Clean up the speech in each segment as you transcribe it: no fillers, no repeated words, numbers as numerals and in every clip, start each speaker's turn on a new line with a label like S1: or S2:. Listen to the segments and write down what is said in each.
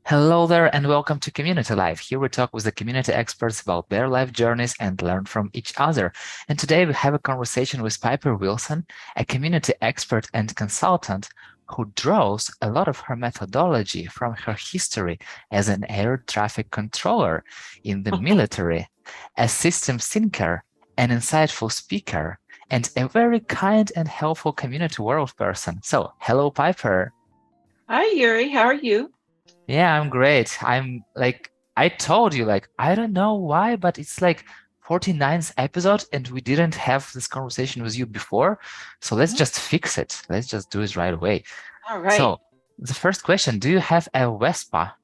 S1: Hello there, and welcome to Community Life. Here we talk with the community experts about their life journeys and learn from each other. And today we have a conversation with Piper Wilson, a community expert and consultant who draws a lot of her methodology from her history as an air traffic controller in the military, a systems thinker, an insightful speaker, and a very kind and helpful community world person. So, hello, Piper.
S2: Hi, Yuri. How are you?
S1: Yeah, I'm great. I told you, I don't know why, but it's like 49th episode and we didn't have this conversation with you before. So let's
S2: Mhm.
S1: just fix it. Let's just do it right away.
S2: All right.
S1: So the first question, do you have a Vespa?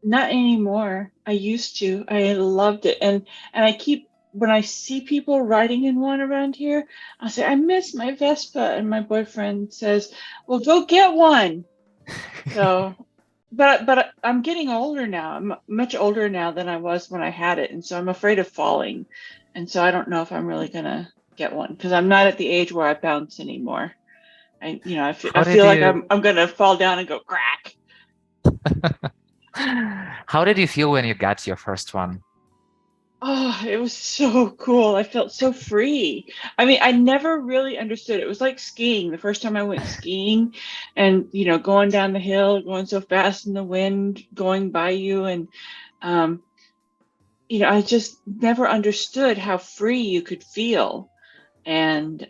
S2: Not anymore. I used to. I loved it. And I keep when I see people riding in one around here, I say, I miss my Vespa. And my boyfriend says, well, go get one. So but I'm getting older now. I'm much older now than I was when I had it. And so I'm afraid of falling. And so I don't know if I'm really gonna get one because I'm not at the age where I bounce anymore. I
S1: How did
S2: feel like
S1: you
S2: I'm gonna fall down and go crack.
S1: how did you feel when you got your first one?
S2: Oh, it was so cool. I felt so free. I mean, I never really understood. It was like skiing. The first time I went skiing and, going down the hill, going so fast in the wind, going by you. And, um, I just never understood how free you could feel. And,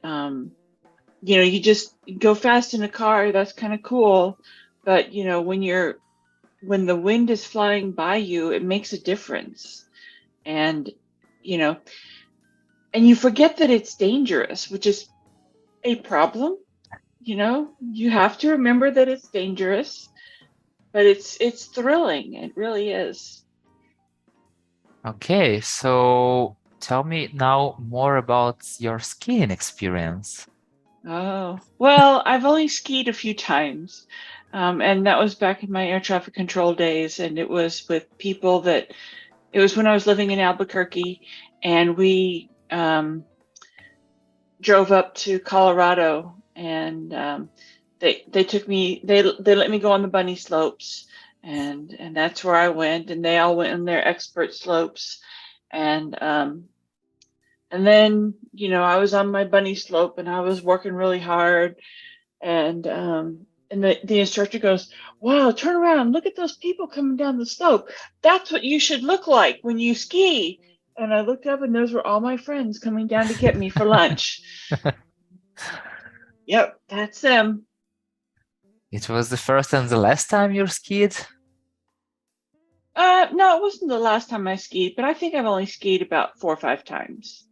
S2: you just go fast in a car. That's kind of cool. But, when the wind is flying by you, it makes a difference. And, you know, and you forget that it's dangerous, which is a problem. You have to remember that it's dangerous, but it's thrilling. It really is.
S1: Okay, so tell me now more about your skiing experience.
S2: Oh, well, I've only skied a few times. And that was back in my air traffic control days. And it was with people it was when I was living in Albuquerque and we drove up to Colorado and they took me they let me go on the bunny slopes and that's where I went and they all went on their expert slopes and and then I was on my bunny slope and I was working really hard and the instructor goes, wow, turn around, look at those people coming down the slope. That's what you should look like when you ski. And I looked up and those were all my friends coming down to get me for lunch. Yep, that's them.
S1: It was the first and the last time you skied?
S2: No, it wasn't the last time I skied, but I think I've only skied about 4 or 5 times.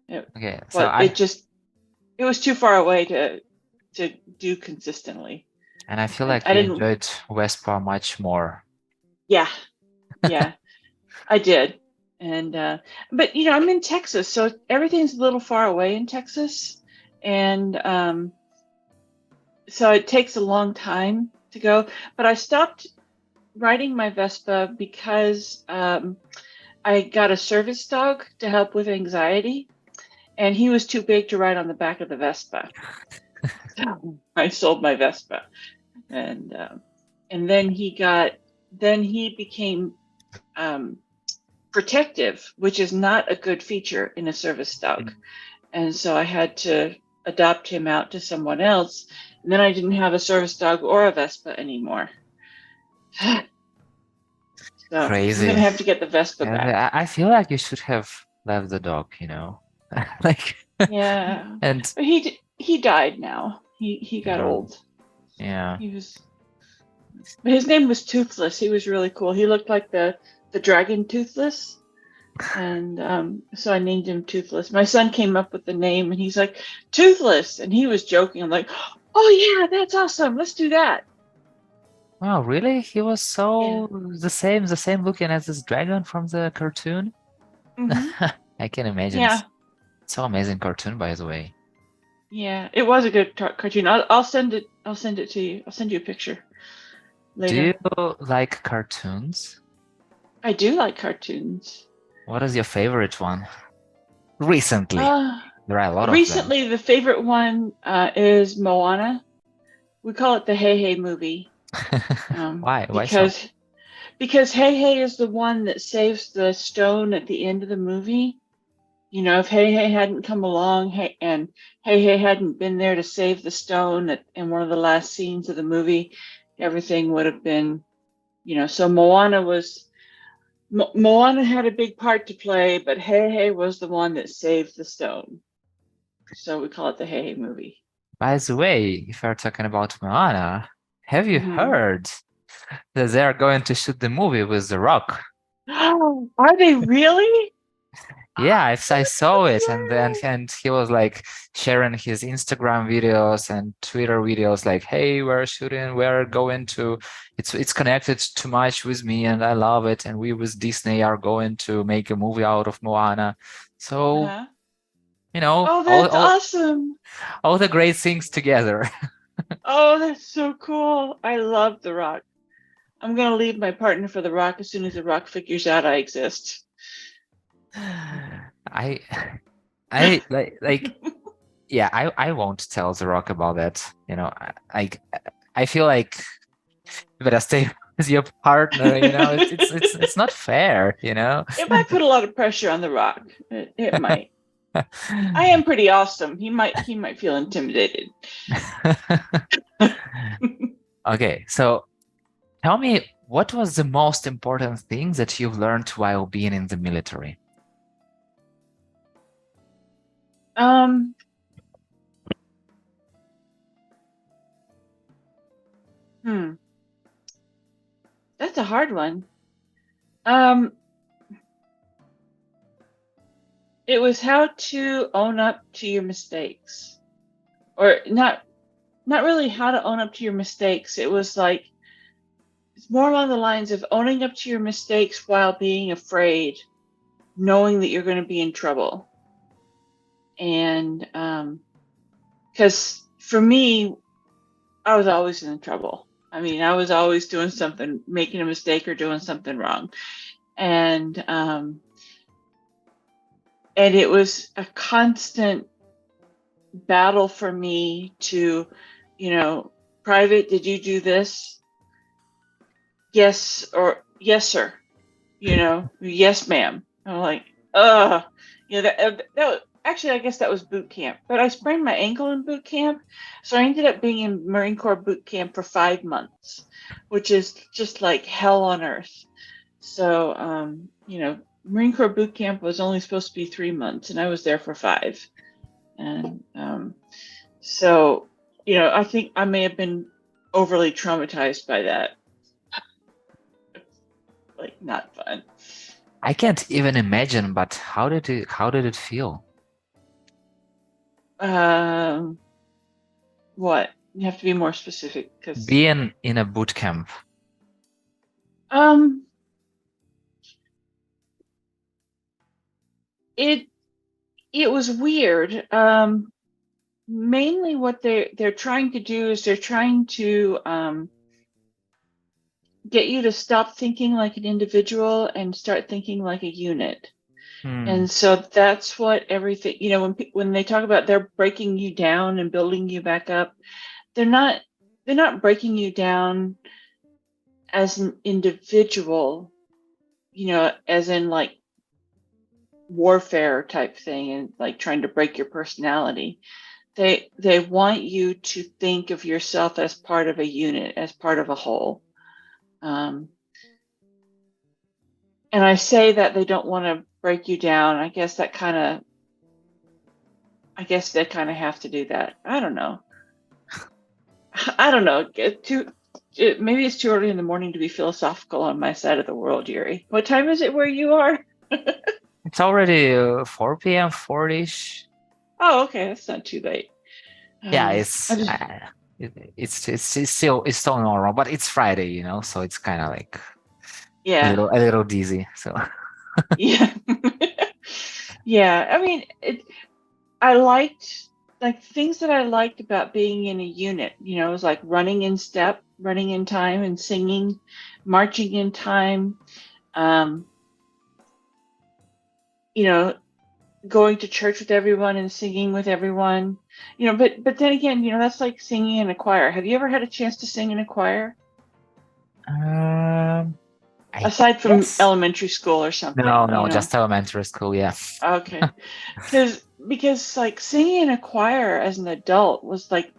S2: It,
S1: Okay, so
S2: but it was too far away to do consistently.
S1: I feel
S2: And
S1: like
S2: I
S1: you
S2: didn't.
S1: enjoyed Vespa much more.
S2: Yeah, yeah, I did. And but I'm in Texas, so everything's a little far away in Texas, and so it takes a long time to go. But I stopped riding my Vespa because I got a service dog to help with anxiety, and he was too big to ride on the back of the Vespa. So I sold my Vespa, and and then he became um, protective, which is not a good feature in a service dog.
S1: Mm.
S2: And so I had to adopt him out to someone else. And then I didn't have a service dog or a Vespa anymore. So I'm gonna
S1: Crazy.
S2: have to get the Vespa back.
S1: I feel like you should have left the dog, you know? Like,
S2: Yeah,
S1: and
S2: but he died now. He got
S1: yeah,
S2: old.
S1: yeah.
S2: He was, but his name was Toothless. He was really cool. He looked like the dragon Toothless, and so I named him Toothless. My son came up with the name, and he's like Toothless, and he was joking. I'm like, oh yeah, that's awesome. Let's do that.
S1: Wow, really? He was
S2: Yeah.
S1: so the same looking as this dragon from the cartoon?
S2: Hmm.
S1: I can imagine. It's
S2: Yeah.
S1: so amazing cartoon, by the way.
S2: Yeah. It was a good cartoon. I'll send it. I'll send it to you. I'll send you a picture
S1: Do
S2: later.
S1: you like cartoons?
S2: I do like cartoons.
S1: What is your favorite one? Recently.
S2: Uh,
S1: There are a lot of them.
S2: recently, the favorite one is Moana. We call it the Hey Hey movie.
S1: Why? Why so?
S2: Because Hey Hey is the one that saves the stone at the end of the movie. If Hey Hey hadn't come along, and Hey Hey hadn't been there to save the stone in one of the last scenes of the movie, everything would have been, so Moana had a big part to play, but Hey Hey was the one that saved the stone. So we call it the Hey Hey movie.
S1: By the way, if you're talking about Moana, have you
S2: Hmm.
S1: heard that they are going to shoot the movie with The Rock?
S2: Are they really?
S1: Yeah,
S2: Oh,
S1: I saw it, and then
S2: that's
S1: and he was like sharing his Instagram videos and Twitter videos, like, "Hey, we're shooting, we're going to, it's connected too much with me, and I love it, and we with Disney are going to make a movie out of Moana." So,
S2: uh-huh.
S1: you know,
S2: Oh, that's awesome.
S1: all the great things together.
S2: Oh, that's so cool. I love The Rock. I'm gonna leave my partner for The Rock as soon as The Rock figures out I exist.
S1: I like yeah, I won't tell The Rock about that. I feel like you better stay with your partner, it's not fair,
S2: It might put a lot of pressure on The Rock. It might. I am pretty awesome. He might feel intimidated.
S1: Okay, so tell me, what was the most important thing that you've learned while being in the military?
S2: Um, hmm, that's a hard one. Um, it was how to own up to your mistakes, or not really how to own up to your mistakes. It was like it's more along the lines of owning up to your mistakes while being afraid, knowing that you're going to be in trouble. And because for me, I was always in trouble. I mean, I was always doing something, making a mistake or doing something wrong. And it was a constant battle for me to, you know, private, did you do this? Yes, or yes, sir. Yes, ma'am. I'm like, actually, I guess that was boot camp. But I sprained my ankle in boot camp, so I ended up being in Marine Corps boot camp for 5 months, which is just like hell on earth. So, Marine Corps boot camp was only supposed to be 3 months, and I was there for 5. And so, I think I may have been overly traumatized by that. Like, not fun.
S1: I can't even imagine, but how did it feel?
S2: Um, what? You have to be more specific because
S1: Being in a boot camp.
S2: um, it it was weird. Mainly what they're trying to do is they're trying to get you to stop thinking like an individual and start thinking like a unit.
S1: Hmm.
S2: And so that's what everything, when they talk about they're breaking you down and building you back up, they're not they're not breaking you down as an individual, as in like warfare type thing and like trying to break your personality. They want you to think of yourself as part of a unit, as part of a whole. Um, and I say that they don't want to break you down. I guess they kind of have to do that. I don't know. I don't know. Maybe it's too early in the morning to be philosophical on my side of the world, Yuri. What time is it where you are?
S1: It's already 4 p.m., 4-ish.
S2: Oh, okay, that's not too late.
S1: Yeah,
S2: I just,
S1: it's still normal, but it's Friday, so it's kind of like a
S2: yeah,
S1: little dizzy. So
S2: yeah, yeah. I mean, I liked like things that I liked about being in a unit. It was like running in step, running in time, and singing, marching in time. Um, you know, going to church with everyone and singing with everyone. But then again, that's like singing in a choir. Have you ever had a chance to sing in a choir?
S1: Um, I
S2: Aside from
S1: guess.
S2: elementary school or
S1: No,
S2: something,
S1: no, just elementary school. Yeah.
S2: Okay. Because like singing in a choir as an adult was like,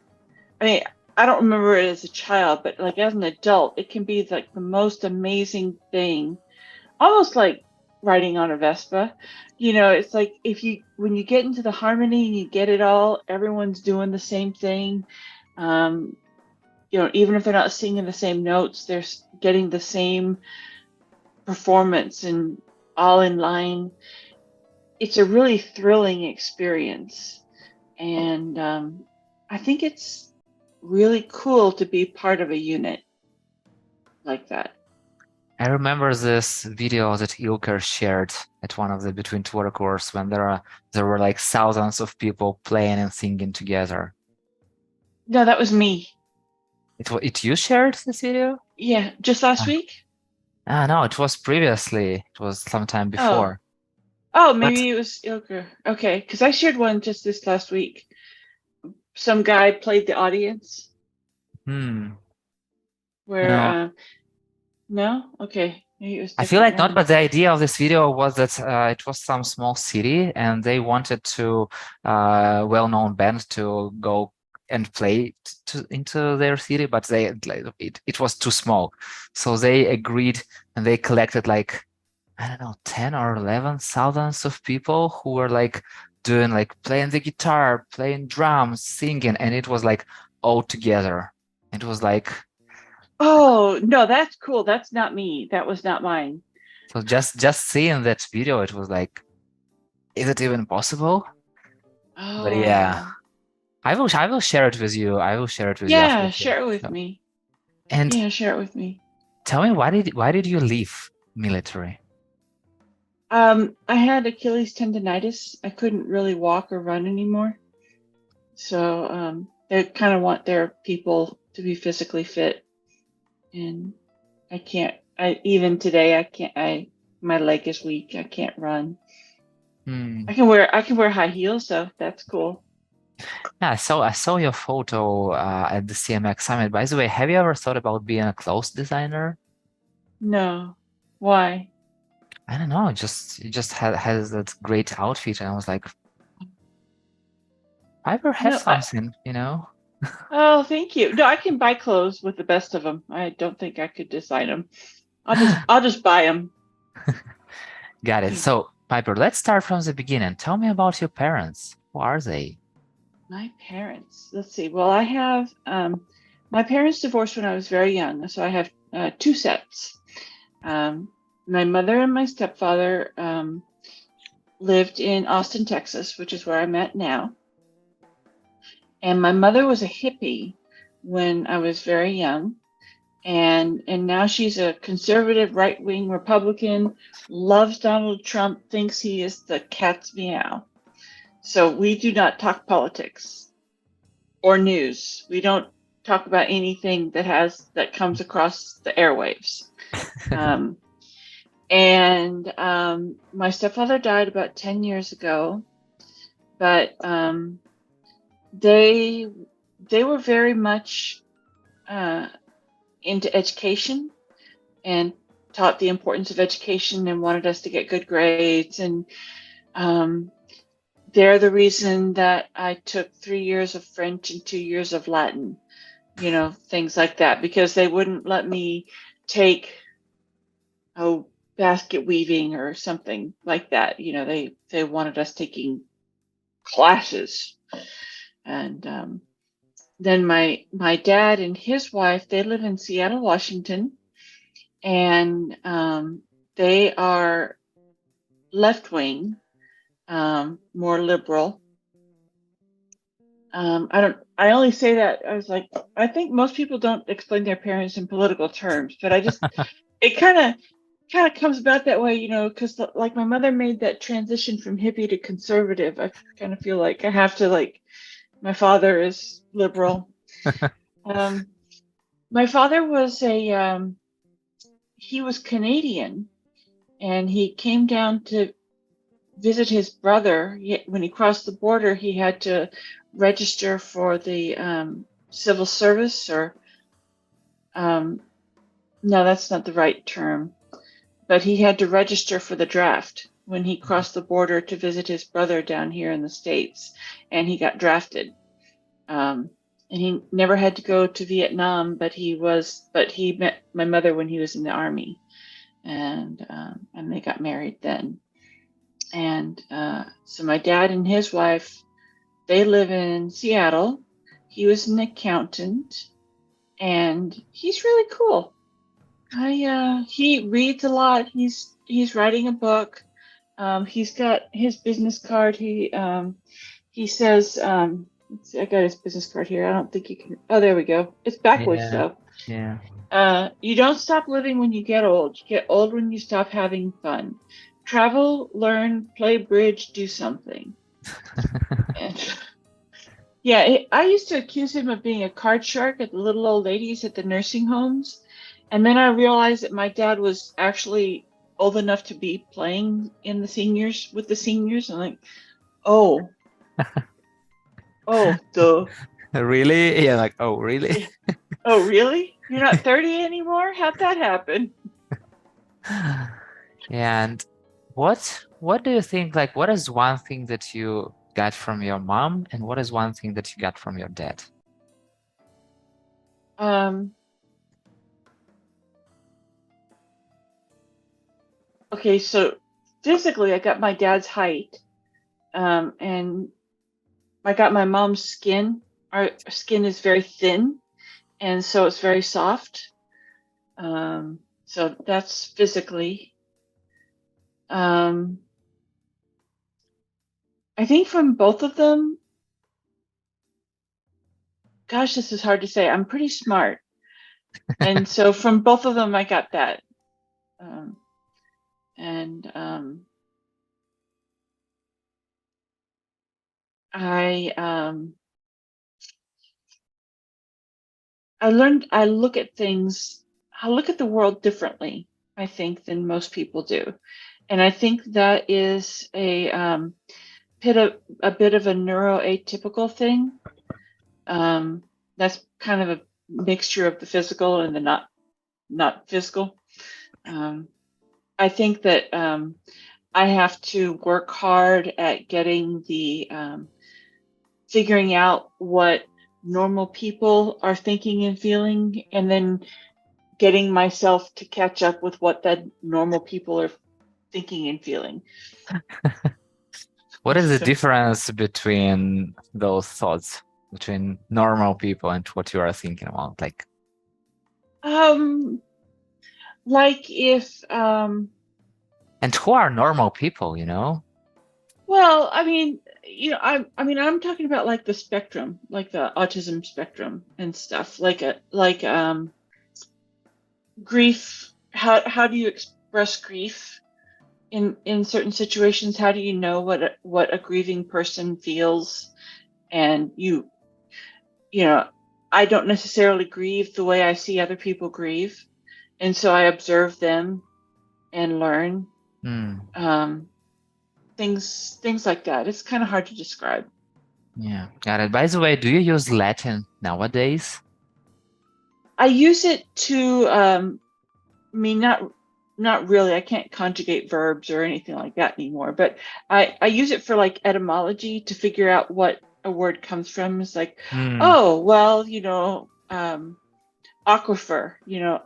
S2: I mean, I don't remember it as a child, but like as an adult, it can be like the most amazing thing. Almost like riding on a Vespa. It's like when you get into the harmony and you get it all, everyone's doing the same thing. Um, even if they're not singing the same notes, they're getting the same performance and all in line. It's a really thrilling experience. And I think it's really cool to be part of a unit like that.
S1: I remember this video that Ilker shared at one of the Between Two Water course when there were like thousands of people playing and singing together.
S2: No, that was me.
S1: It you shared this video?
S2: Yeah, just last
S1: Ah,
S2: week.
S1: no, it was previously. It was sometime
S2: Oh,
S1: before.
S2: oh,
S1: But
S2: maybe it was Ilker. Okay, because I shared one just this last week. Some guy played the audience
S1: hmm,
S2: where,
S1: no,
S2: no? Okay, maybe it was a
S1: I feel
S2: different
S1: like not.
S2: one.
S1: But the idea of this video was that it was some small city, and they wanted to well-known band to go and play into their city, but it was too small, so they agreed and they collected like I don't know 10 or 11 thousands of people who were like doing like playing the guitar, playing drums, singing, and it was like all together. It was like
S2: Oh, no, that's cool. That's not me. That was not mine.
S1: so just seeing that video, it was like, is it even possible? But yeah,
S2: Oh,
S1: I will share it with you. I will share it with you after
S2: yeah,
S1: the
S2: share it with
S1: show.
S2: me.
S1: And
S2: Yeah, share it with me.
S1: tell me, why did you leave military?
S2: I had Achilles tendonitis. I couldn't really walk or run anymore. So they kind of want their people to be physically fit, and I can't. I even today I can't. My leg is weak. I can't run.
S1: Hmm.
S2: I can wear high heels, so that's cool.
S1: Yeah, I saw your photo at the CMX Summit. By the way, have you ever thought about being a clothes designer?
S2: No, why?
S1: I don't know. It just has that great outfit, and I was like, I ever have
S2: No.
S1: something.
S2: Oh, thank you. No, I can buy clothes with the best of them. I don't think I could design them. I'll just buy them.
S1: Got it. So, Piper, let's start from the beginning. Tell me about your parents. Who are they?
S2: My parents. Let's see. Well, I have my parents divorced when I was very young, so I have two sets. Um, my mother and my stepfather lived in Austin, Texas, which is where I'm at now. And my mother was a hippie when I was very young, and now she's a conservative right-wing Republican, loves Donald Trump, thinks he is the cat's meow. So we do not talk politics or news. We don't talk about anything that comes across the airwaves. Um, and my stepfather died about 10 years ago, but they were very much into education and taught the importance of education and wanted us to get good grades. And they're the reason that I took 3 years of French and 2 years of Latin, things like that, because they wouldn't let me take basket weaving or something like that. They wanted us taking classes. And then my dad and his wife, they live in Seattle, Washington, and they are left wing, more liberal. I only say that I was like, I think most people don't explain their parents in political terms, but it kind of comes about that way, because like my mother made that transition from hippie to conservative. I kind of feel like I have to, like, my father is liberal. Um, my father was he was Canadian, and he came down to visit his brother. When he crossed the border, he had to register for the civil service, or um, No, that's not the right term. But he had to register for the draft when he crossed the border to visit his brother down here in the States, and he got drafted. And he never had to go to Vietnam, but he met my mother when he was in the army, and they got married then. And so my dad and his wife, they live in Seattle. He was an accountant, and he's really cool. He reads a lot. He's writing a book. He's got his business card. He says, let's see, I got his business card here. I don't think you can. Oh, there we go. It's backwards
S1: Yeah,
S2: though.
S1: yeah.
S2: You don't stop living when you get old. You get old when you stop having fun. Travel, learn, play bridge, do something. And, yeah, I used to accuse him of being a card shark at the little old ladies at the nursing homes. And then I realized that my dad was actually old enough to be playing in the seniors with the seniors. I'm like, oh, duh.
S1: Really? Yeah, like, oh, really?
S2: Oh, really? You're not 30 anymore? How'd that happen?
S1: Yeah, and what do you think, like, what is one thing that you got from your mom, and what is one thing that you got from your dad?
S2: Okay, so physically, I got my dad's height, and I got my mom's skin. Our skin is very thin, and so it's very soft. So that's physically. I think from both of them, gosh, this is hard to say. I'm pretty smart. And so from both of them, I got that. And I learned I look at things, I look at the world differently, I think, than most people do. And I think that is a bit of a neuroatypical thing. That's kind of a mixture of the physical and the not physical. I think that I have to work hard at getting the figuring out what normal people are thinking and feeling, and then getting myself to catch up with what the normal people are thinking and feeling.
S1: What is the difference between those thoughts, between normal people and what you are thinking about?
S2: Like if
S1: and who are normal people, you know?
S2: well, I mean, I'm talking about like the spectrum, like the autism spectrum and stuff, like grief. How do you express grief in certain situations? How do you know what a grieving person feels? And you know, I don't necessarily grieve the way I see other people grieve, and so I observe them and learn. Things like that. It's kind of hard to describe.
S1: Yeah, got it. By the way, do you use Latin nowadays?
S2: I use it to not really. I can't conjugate verbs or anything like that anymore, but I use it for like etymology to figure out what a word comes from. It's like, oh, well, aquifer,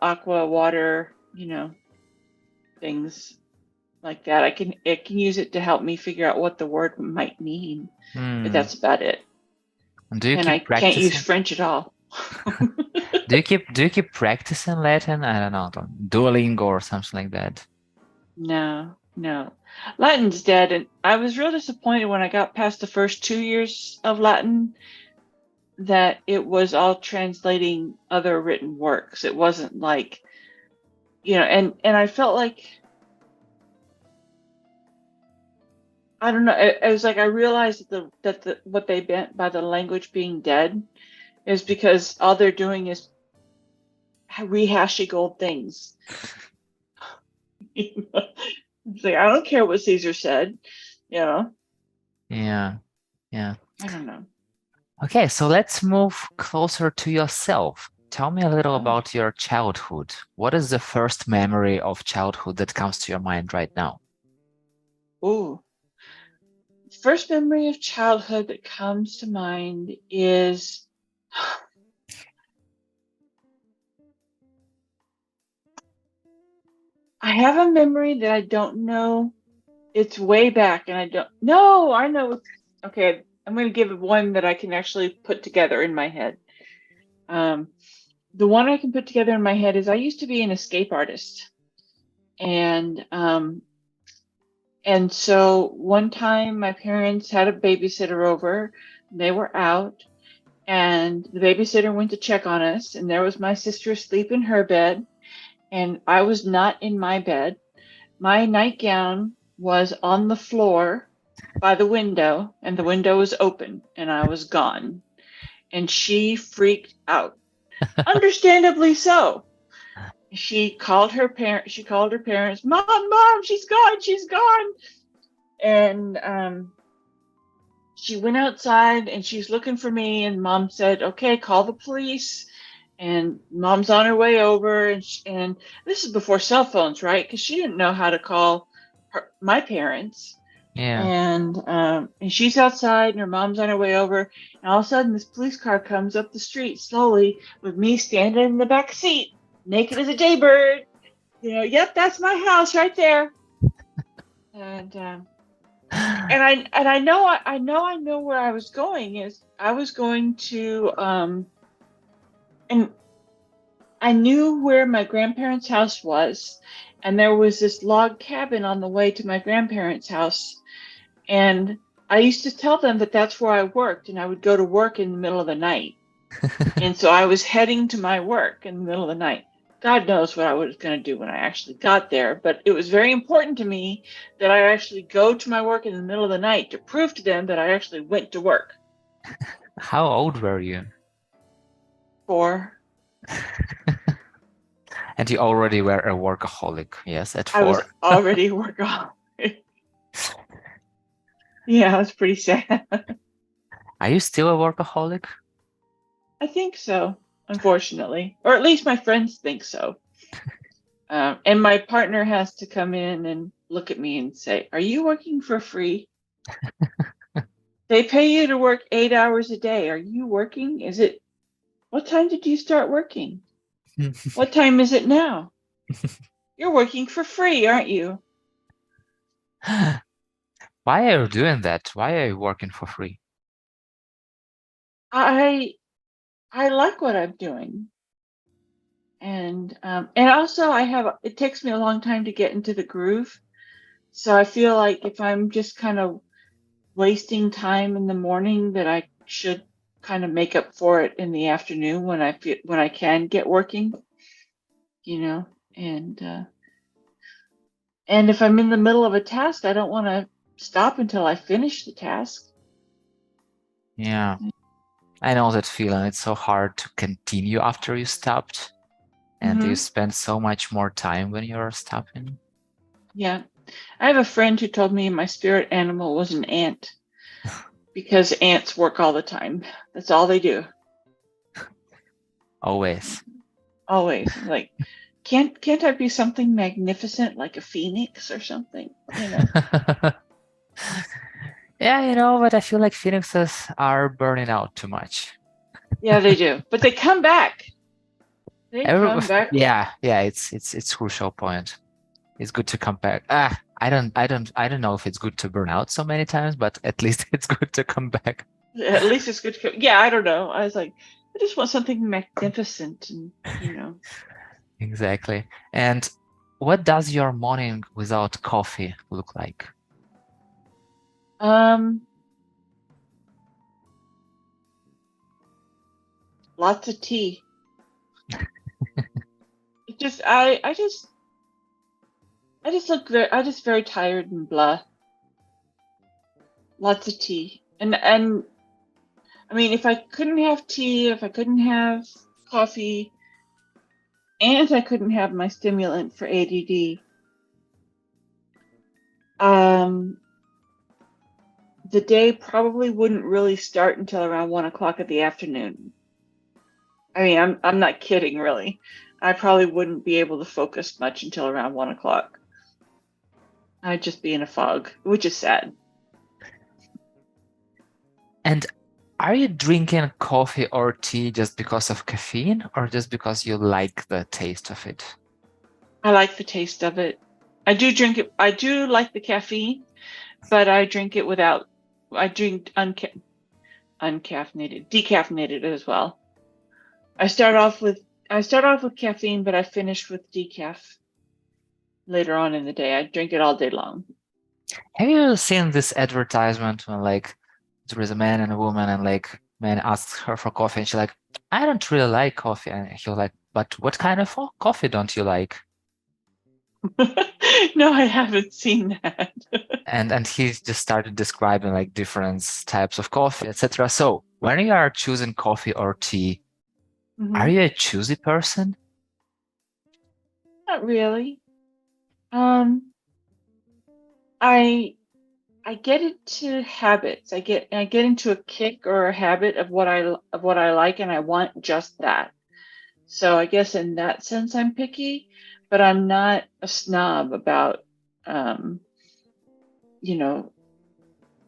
S2: aqua, water, things like that. I can use it to help me figure out what the word might mean, but that's about it.
S1: And
S2: I can't use French at all.
S1: Do you keep practicing Latin? I don't know, Duolingo or something like that.
S2: No. Latin's dead, and I was real disappointed when I got past the first 2 years of Latin that it was all translating other written works. It wasn't like, and I felt like, I don't know. It was like I realized that what they meant by the language being dead is because all they're doing is rehashing old things. It's like, I don't care what Caesar said,
S1: Yeah.
S2: I don't know.
S1: Okay, so let's move closer to yourself. Tell me a little
S2: Uh,
S1: about your childhood. What is the first memory of childhood that comes to your mind right now?
S2: ooh, first memory of childhood that comes to mind is I have a memory that I don't know. It's way back, and I don't. No, I know. Okay, I'm going to give one that I can actually put together in my head. Um, the one I can put together in my head is I used to be an escape artist, and so one time my parents had a babysitter over. They were out, and the babysitter went to check on us, and there was my sister asleep in her bed, and I was not in my bed. My nightgown was on the floor by the window, and the window was open, and I was gone. And she freaked out, understandably so. She called her parents, Mom, she's gone. And she went outside and she's looking for me, and Mom said, okay, call the police. And Mom's on her way over, and this is before cell phones, right? Because she didn't know how to call my parents.
S1: Yeah.
S2: And she's outside, and her mom's on her way over, and all of a sudden, this police car comes up the street slowly, with me standing in the back seat, naked as a jaybird. Yep, that's my house right there. And I know where I was going. Is I was going to and I knew where my grandparents' house was, and there was this log cabin on the way to my grandparents' house. And I used to tell them that that's where I worked, and I would go to work in the middle of the night. And so I was heading to my work in the middle of the night. God knows what I was going to do when I actually got there, but it was very important to me that I actually go to my work in the middle of the night to prove to them that I actually went to work.
S1: How old were you?
S2: For
S1: And you already were a workaholic, yes, at
S2: I was
S1: 4.
S2: already a workaholic. Yeah, it's pretty sad.
S1: Are you still a workaholic?
S2: I think so, unfortunately, or at least my friends think so. And my partner has to come in and look at me and say, "Are you working for free? They pay you to work 8 hours a day. Are you working? What time did you start working? What time is it now? You're working for free, aren't you?"
S1: Why are you doing that? Why are you working for free?
S2: I like what I'm doing. And also it takes me a long time to get into the groove. So I feel like if I'm just kind of wasting time in the morning, that I should kind of make up for it in the afternoon when I can get working, you know. And if I'm in the middle of a task, I don't want to stop until I finish the task.
S1: Yeah, I know that feeling. It's so hard to continue after you stopped, and you
S2: Hmm.
S1: spend so much more time when you're stopping.
S2: Yeah. I have a friend who told me my spirit animal was an ant, because ants work all the time. That's all they do.
S1: Always.
S2: Always. Like, can't I be something magnificent like a phoenix or something?
S1: Yeah, but I feel like phoenixes are burning out too much.
S2: Yeah, they do. But they come back. They
S1: Every,
S2: come back.
S1: yeah, it's crucial point. It's good to come back. I don't know if it's good to burn out so many times, but at least it's good to come back.
S2: At least it's good to come. Yeah, I don't know. I was like, I just want something magnificent, and.
S1: Exactly. And what does your morning without coffee look like?
S2: Um, Lots of tea. It just I just very tired and blah. Lots of tea. And I mean, if I couldn't have tea, if I couldn't have coffee, and I couldn't have my stimulant for ADD, um, the day probably wouldn't really start until around 1 o'clock in the afternoon. I mean, I'm not kidding, really. I probably wouldn't be able to focus much until around 1 o'clock. I'd just be in a fog, which is sad.
S1: And are you drinking coffee or tea just because of caffeine or just because you like the taste of it?
S2: I like the taste of it. I do drink it. I do like the caffeine, but I drink it without. I drink uncaffeinated, decaffeinated as well. I start off with caffeine, but I finish with decaf later on in the day. I drink it all day long.
S1: Have you seen this advertisement when like there is a man and a woman and like man asks her for coffee and she's like, I don't really like coffee. And he was like, but what kind of coffee don't you like?
S2: No, I haven't seen that.
S1: And he just started describing like different types of coffee, etc. So when you are choosing coffee or tea, are
S2: Mhm.
S1: you a choosy person?
S2: Not really. Um, I I get into habits. I get into a kick or a habit of what I like, and I want just that. So I guess in that sense, I'm picky, but I'm not a snob about, um, you know,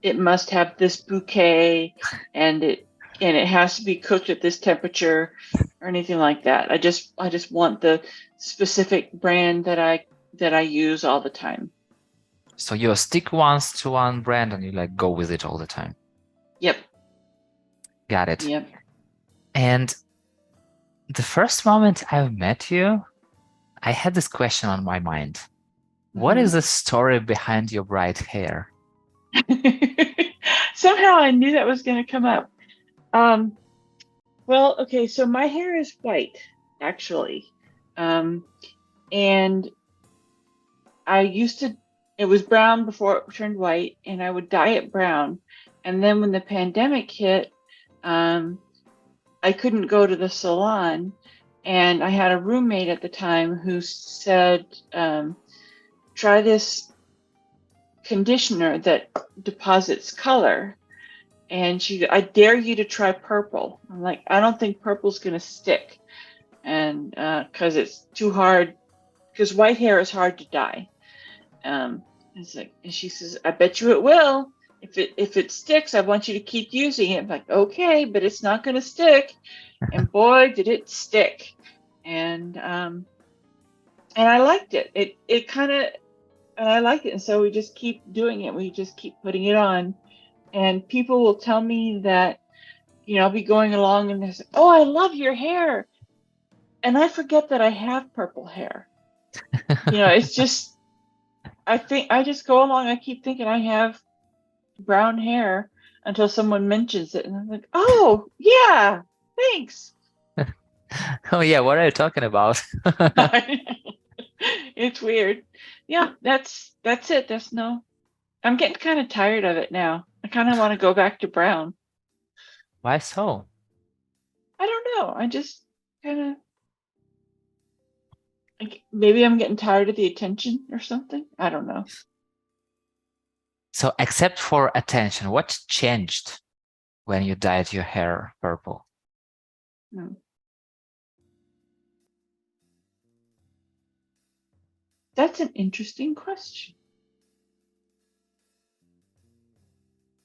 S2: it must have this bouquet, and it has to be cooked at this temperature, or anything like that. I just want the specific brand that I use all the time.
S1: So you stick once to one brand and you like go with it all the time.
S2: Yep.
S1: Got it.
S2: Yep.
S1: And the first moment I met you, I had this question on my mind. What is
S2: Mhm.
S1: the story behind your bright hair?
S2: Somehow I knew that was going to come up. Um, well, okay, so my hair is white, actually. Um, and it was brown before it turned white, and I would dye it brown. And then when the pandemic hit, um, I couldn't go to the salon. And I had a roommate at the time who said, try this conditioner that deposits color. And I dare you to try purple. I'm like, I don't think purple's going to stick. And because it's too hard, because white hair is hard to dye. It's like, and she says, I bet you it will. If it sticks, I want you to keep using it. I'm like, okay, but it's not going to stick. And boy, did it stick. And I liked it. It kind of, and I liked it. And so we just keep doing it. We just keep putting it on. And people will tell me that, I'll be going along and they say, oh, I love your hair. And I forget that I have purple hair. It's just, I think I just go along. I keep thinking I have brown hair until someone mentions it. And I'm like, oh, yeah, thanks.
S1: Oh yeah, what are you talking about?
S2: It's weird. Yeah, that's it. I'm getting kind of tired of it now. I kind of want to go back to brown.
S1: Why so?
S2: I don't know. I just kind of, maybe I'm getting tired of the attention or something. I don't know.
S1: So except for attention, what changed when you dyed your hair purple?
S2: Hmm. That's an interesting question.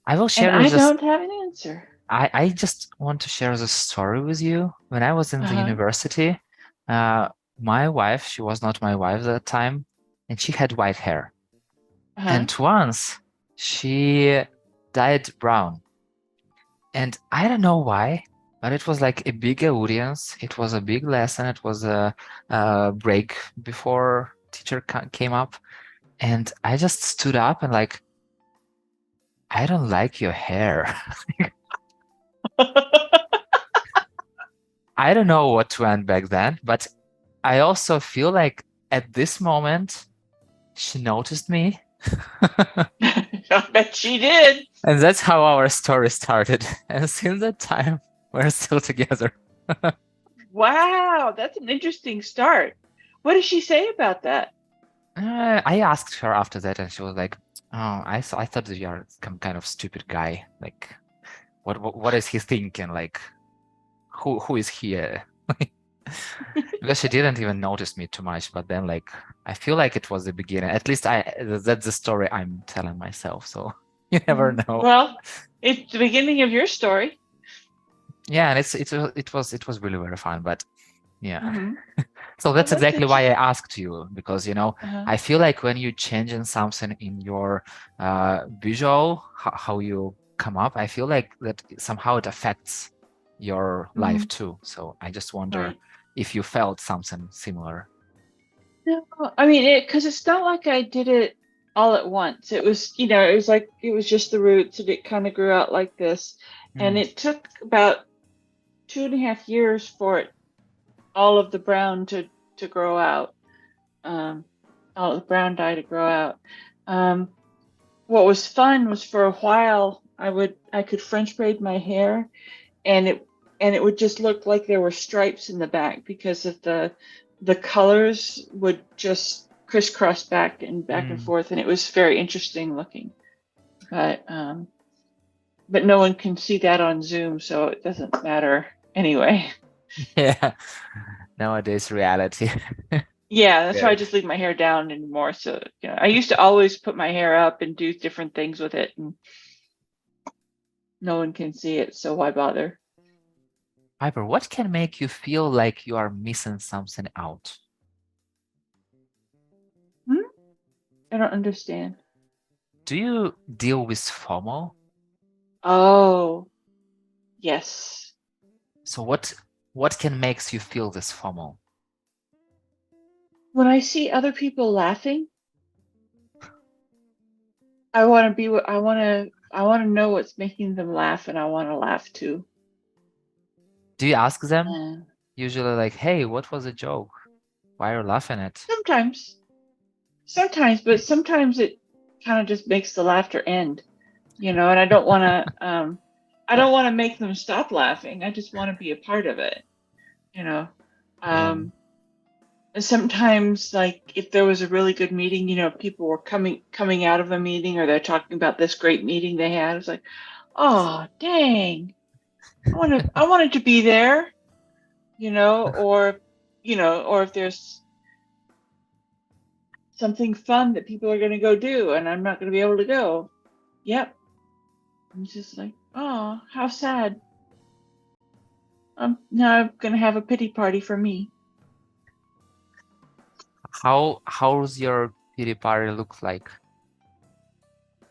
S1: I will
S2: And
S1: share
S2: I
S1: just
S2: don't have an answer.
S1: I just want to share the story with you. When I was in the
S2: Uh-huh.
S1: university, my wife, she was not my wife at that time, and she had white hair.
S2: Uh-huh.
S1: And once she dyed brown. And I don't know why, but it was like a big audience. It was a big lesson. It was a break before teacher came up. And I just stood up and like, I don't like your hair. I don't know what went back then, but I also feel like at this moment, she noticed me.
S2: I bet she did.
S1: And that's how our story started. And since that time, we're still together.
S2: Wow, that's an interesting start. What did she say about that?
S1: I asked her after that, and she was like, "Oh, I thought that you are some kind of stupid guy. Like, what is he thinking? Like, who is he? Because she didn't even notice me too much, but then like I feel like it was the beginning. At least that's the story I'm telling myself. So you never know.
S2: Well, it's the beginning of your story.
S1: Yeah, and it was really very fun. But yeah.
S2: Hmm.
S1: So
S2: Well,
S1: that's
S2: that's
S1: exactly why I
S2: interesting.
S1: asked you, because
S2: Uh-huh.
S1: I feel like when you change in something in your visual, how you come up, I feel like that somehow it affects your life
S2: Hmm.
S1: too. So I just wonder
S2: Right.
S1: if you felt something similar.
S2: No, I mean because it's not like I did it all at once. It was, it was like it was just the roots and it kind of grew out like this. And
S1: Mm,
S2: it took about 2.5 years for it all of the brown to grow out. Um, all of the brown dye to grow out. Um, what was fun was for a while I could French braid my hair and it would just look like there were stripes in the back because of the colors would just crisscross back and
S1: mm.
S2: forth, and it was very interesting looking. But no one can see that on Zoom, so it doesn't matter anyway.
S1: Yeah, nowadays reality.
S2: Yeah, that's why I
S1: Good.
S2: just leave my hair down anymore. So, I used to always put my hair up and do different things with it, and no one can see it, so why bother?
S1: Piper, what can make you feel like you are missing something out?
S2: Hmm? I don't understand.
S1: Do you deal with FOMO?
S2: Oh, yes.
S1: So what can makes you feel this FOMO?
S2: When I see other people laughing, I want to be what I want to know what's making them laugh, and I want to laugh too.
S1: Do you ask them
S2: Uh,
S1: usually like, hey, what was the joke? Why are you laughing at?
S2: sometimes, sometimes, but sometimes it kind of just makes the laughter end, and I don't want to make them stop laughing. I just want to be a part of it, you know.
S1: Yeah.
S2: Um, and sometimes, like if there was a really good meeting, people were coming out of a meeting, or they're talking about this great meeting they had. It's like, oh, dang, I wanted to be there, or if there's something fun that people are going to go do and I'm not going to be able to go. Yep. I'm just like, oh, how sad. Now I'm going to have a pity party for me.
S1: How's your pity party look like?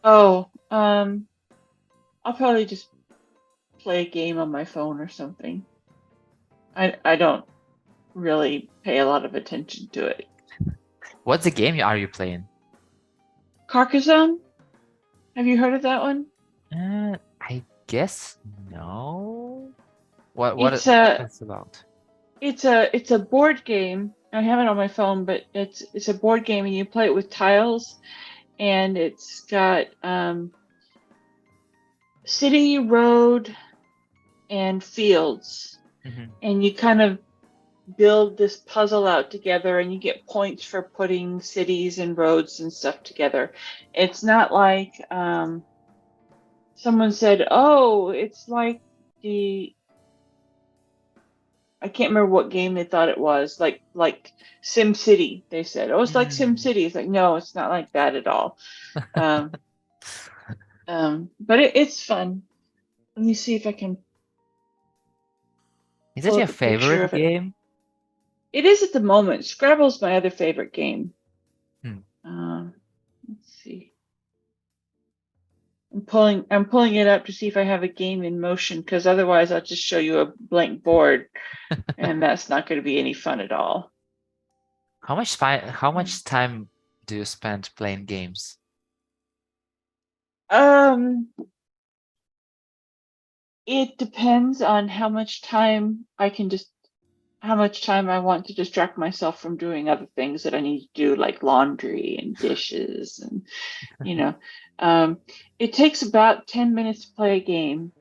S2: Oh, I'll probably just play a game on my phone or something. I don't really pay a lot of attention to it.
S1: What's the game are you playing?
S2: Carcassonne? Have you heard of that one?
S1: I guess no. What
S2: It's a
S1: it's about?
S2: it's a board game. I have it on my phone, but it's a board game and you play it with tiles, and it's got city, road, and fields,
S1: Hmm.
S2: and you kind of build this puzzle out together, and you get points for putting cities and roads and stuff together. It's not like someone said, "Oh, it's like the." I can't remember what game they thought it was, like Sim City. They said, "Oh, it's like Sim
S1: Mm.
S2: City." It's like, no, it's not like that at all. Um, but it's fun. Let me see if I can
S1: Is it
S2: pull
S1: your
S2: up a picture
S1: favorite
S2: of it.
S1: game?
S2: It is at the moment. Scrabble's my other favorite game.
S1: Hmm.
S2: Let's see. I'm pulling it up to see if I have a game in motion, because otherwise I'll just show you a blank board, and that's not going to be any fun at all.
S1: How
S2: Hmm.
S1: much time do you spend playing games?
S2: Um, it depends on how much time I want to distract myself from doing other things that I need to do, like laundry and dishes, and you know, um, it takes about 10 minutes to play a game,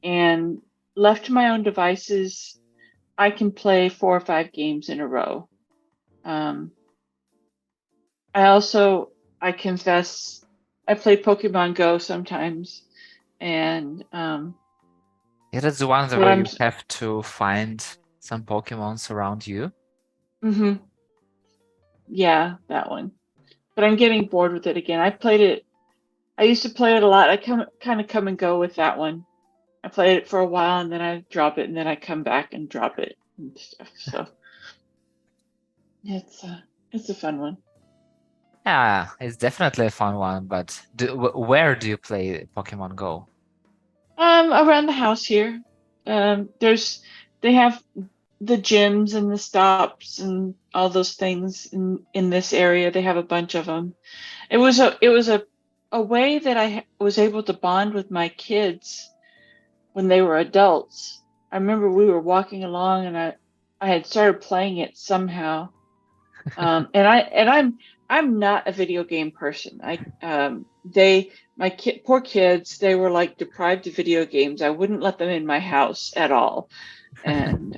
S2: and left to my own devices, I can play 4 or 5 games in a row. Um, I also, I confess, I play Pokemon Go sometimes, and
S1: Yeah, that's the one
S2: but
S1: where
S2: I'm
S1: you have to find. some Pokemon surround you.
S2: Mm-hmm. Yeah, that one. But I'm getting bored with it again. I played it. I used to play it a lot. I kind of come and go with that one. I played it for a while and then I drop it and then I come back and drop it and stuff. So it's a fun one.
S1: Yeah, it's definitely a fun one, but where do you play Pokemon Go?
S2: Around the house here. They have the gyms and the stops and all those things in this area. They have a bunch of them. It was a way that I was able to bond with my kids when they were adults. I remember we were walking along and I had started playing it somehow. I'm not a video game person. Poor kids, they were like deprived of video games. I wouldn't let them in my house at all. And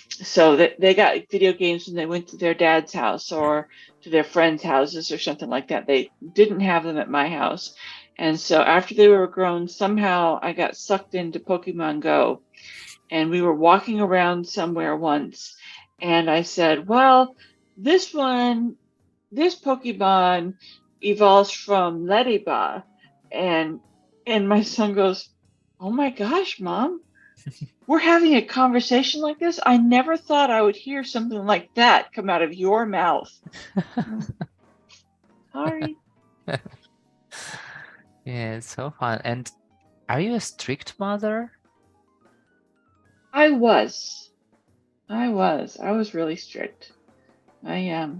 S2: so they got video games when they went to their dad's house or to their friends' houses or something like that. They didn't have them at my house. And so after they were grown, somehow I got sucked into Pokemon Go. And we were walking around somewhere once, and I said, well, this Pokemon evolves from Ladybug. And my son goes, oh my gosh, Mom, we're having a conversation like this? I never thought I would hear something like that come out of your mouth. Sorry.
S1: Yeah, it's so fun. And are you a strict mother?
S2: I was really strict. My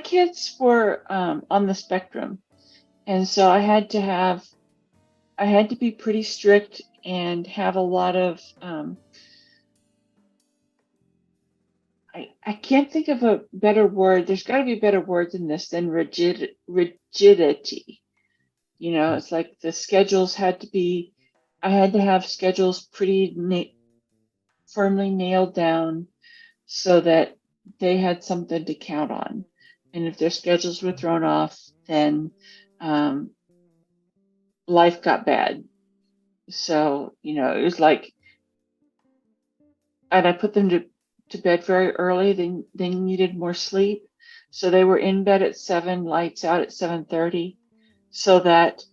S2: kids were on the spectrum, and so I had to be pretty strict and have a lot of I can't think of a better word. There's got to be a better word than this than rigidity. You know, it's like the schedules had to be. I had to have schedules pretty firmly nailed down so that they had something to count on. And if their schedules were thrown off, then life got bad. So, you know, it was like, and I put them to bed very early. They needed more sleep. So they were in bed at 7, lights out at 7:30, so that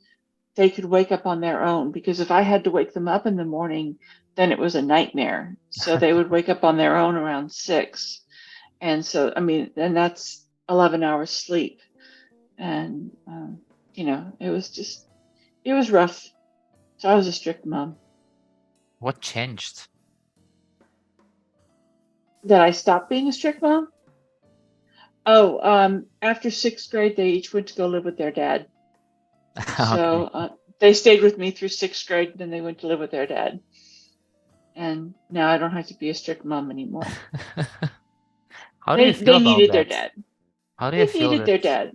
S2: they could wake up on their own. Because if I had to wake them up in the morning, then it was a nightmare. So they would wake up on their own around 6. And so, I mean, and that's 11 hours sleep. And, you know, it was rough. So I was a strict mom.
S1: What changed?
S2: Did I stop being a strict mom? Oh, after 6th grade, they each went to go live with their dad.
S1: Okay.
S2: So they stayed with me through 6th grade, and then they went to live with their dad. And now I don't have to be a strict mom anymore.
S1: How do you feel
S2: They
S1: about
S2: needed their
S1: that?
S2: dad.
S1: How do you
S2: They
S1: feel
S2: needed
S1: that?
S2: their dad.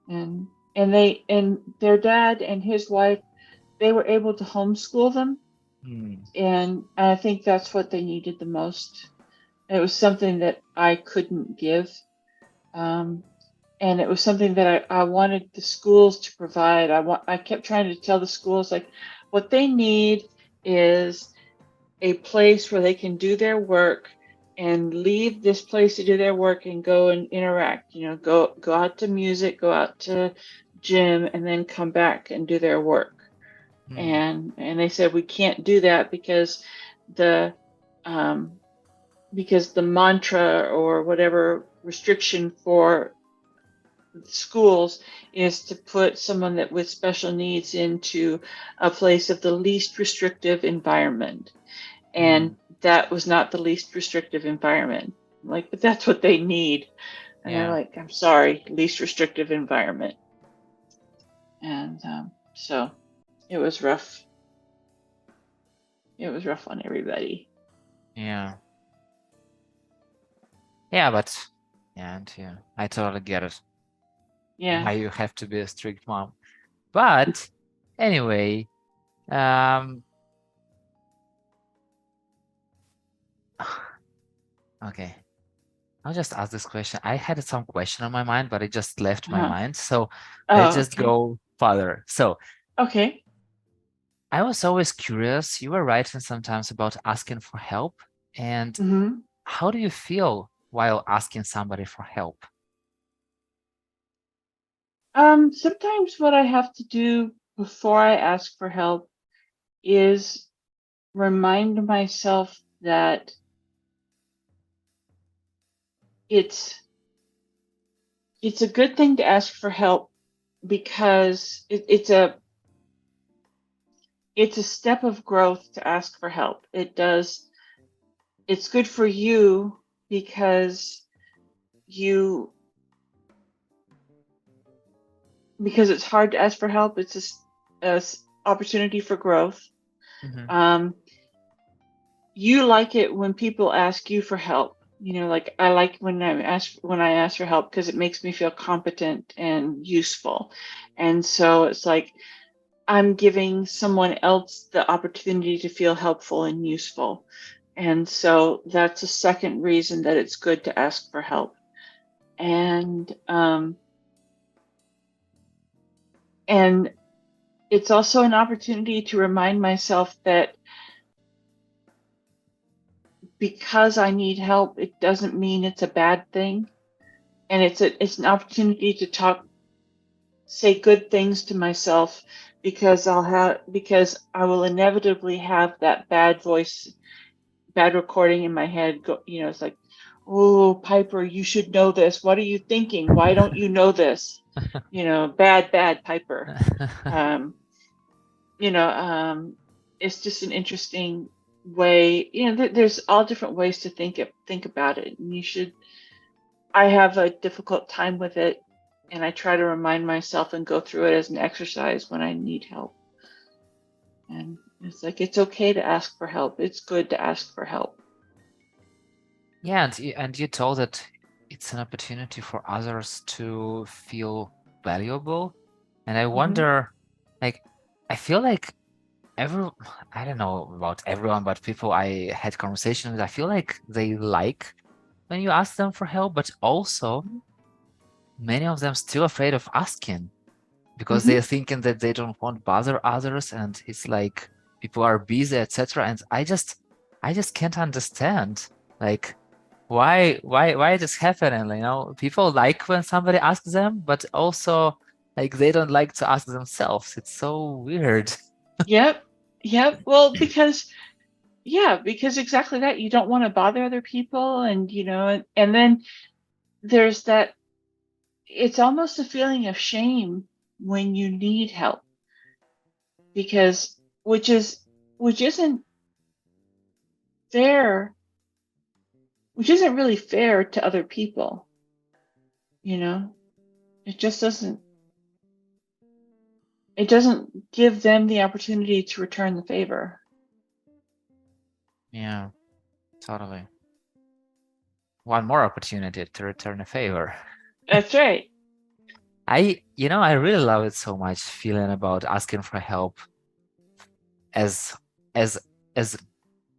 S2: And their dad and his wife, they were able to homeschool them. And I think that's what they needed the most. It was something that I couldn't give. And it was something that I wanted the schools to provide. I kept trying to tell the schools, like, what they need is a place where they can do their work and leave this place to do their work and go and interact. You know, go out to music, go out to gym, and then come back and do their work. And they said we can't do that because the mantra or whatever restriction for schools is to put someone that with special needs into a place of the least restrictive environment. And that was not the least restrictive environment. I'm like, but that's what they need. And they're like, I'm sorry, least restrictive environment. And so it was rough. It was rough on everybody.
S1: Yeah. Yeah, but and yeah, I totally get it.
S2: Yeah.
S1: Why you have to be a strict mom. But anyway, okay. I'll just ask this question. I had some question on my mind, but it just left my mind. So let's just
S2: Okay.
S1: go further. So
S2: Okay.
S1: I was always curious. You were writing sometimes about asking for help. And
S2: Hmm.
S1: how do you feel while asking somebody for help?
S2: Sometimes what I have to do before I ask for help is remind myself that it's it's a good thing to ask for help because it's a step of growth to ask for help. It's good for you because you because it's hard to ask for help. It's a opportunity for growth.
S1: Hmm.
S2: Um, you like it when people ask you for help. Like I like when I ask for help because it makes me feel competent and useful. And so it's like I'm giving someone else the opportunity to feel helpful and useful. And so that's a second reason that it's good to ask for help. And and it's also an opportunity to remind myself that because I need help, it doesn't mean it's a bad thing. And it's an opportunity to say good things to myself because I will inevitably have that bad voice, bad recording in my head. It's like, oh, Piper, you should know this. What are you thinking? Why don't you know this? Bad Piper. Um, it's just an interesting way. There's all different ways to think about it, and you should. I have a difficult time with it, and I try to remind myself and go through it as an exercise when I need help. And it's like it's okay to ask for help. It's good to ask for help.
S1: Yeah, and you told that it's an opportunity for others to feel valuable. And I
S2: Hmm.
S1: wonder, like, I feel like every, I don't know about everyone, but people I had conversations with, I feel like they like when you ask them for help, but also many of them still afraid of asking because they're
S2: Hmm.
S1: thinking that they don't want to bother others, and it's like people are busy, etc. And I just can't understand, like, why it is happening, people like when somebody asks them, but also like they don't like to ask themselves. It's so weird.
S2: Yep. Yep. Well, because exactly that. You don't want to bother other people, and then there's that. It's almost a feeling of shame when you need help because which isn't fair, which isn't really fair to other people, you know? It just it doesn't give them the opportunity to return the favor.
S1: Yeah, totally. One more opportunity to return a favor.
S2: That's right.
S1: I really love it so much, feeling about asking for help as as as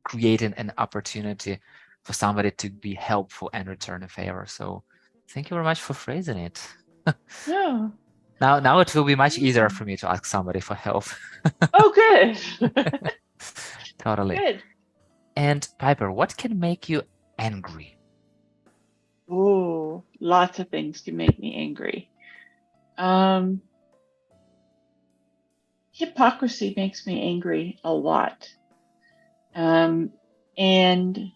S1: creating an opportunity for somebody to be helpful and return a favor. So thank you very much for phrasing it.
S2: Oh,
S1: Now it will be much easier
S2: yeah.
S1: for me to ask somebody for help.
S2: Oh, good.
S1: Totally.
S2: Good.
S1: And Piper, what can make you angry?
S2: Ooh, lots of things can make me angry. Um, Hypocrisy makes me angry a lot. Um, and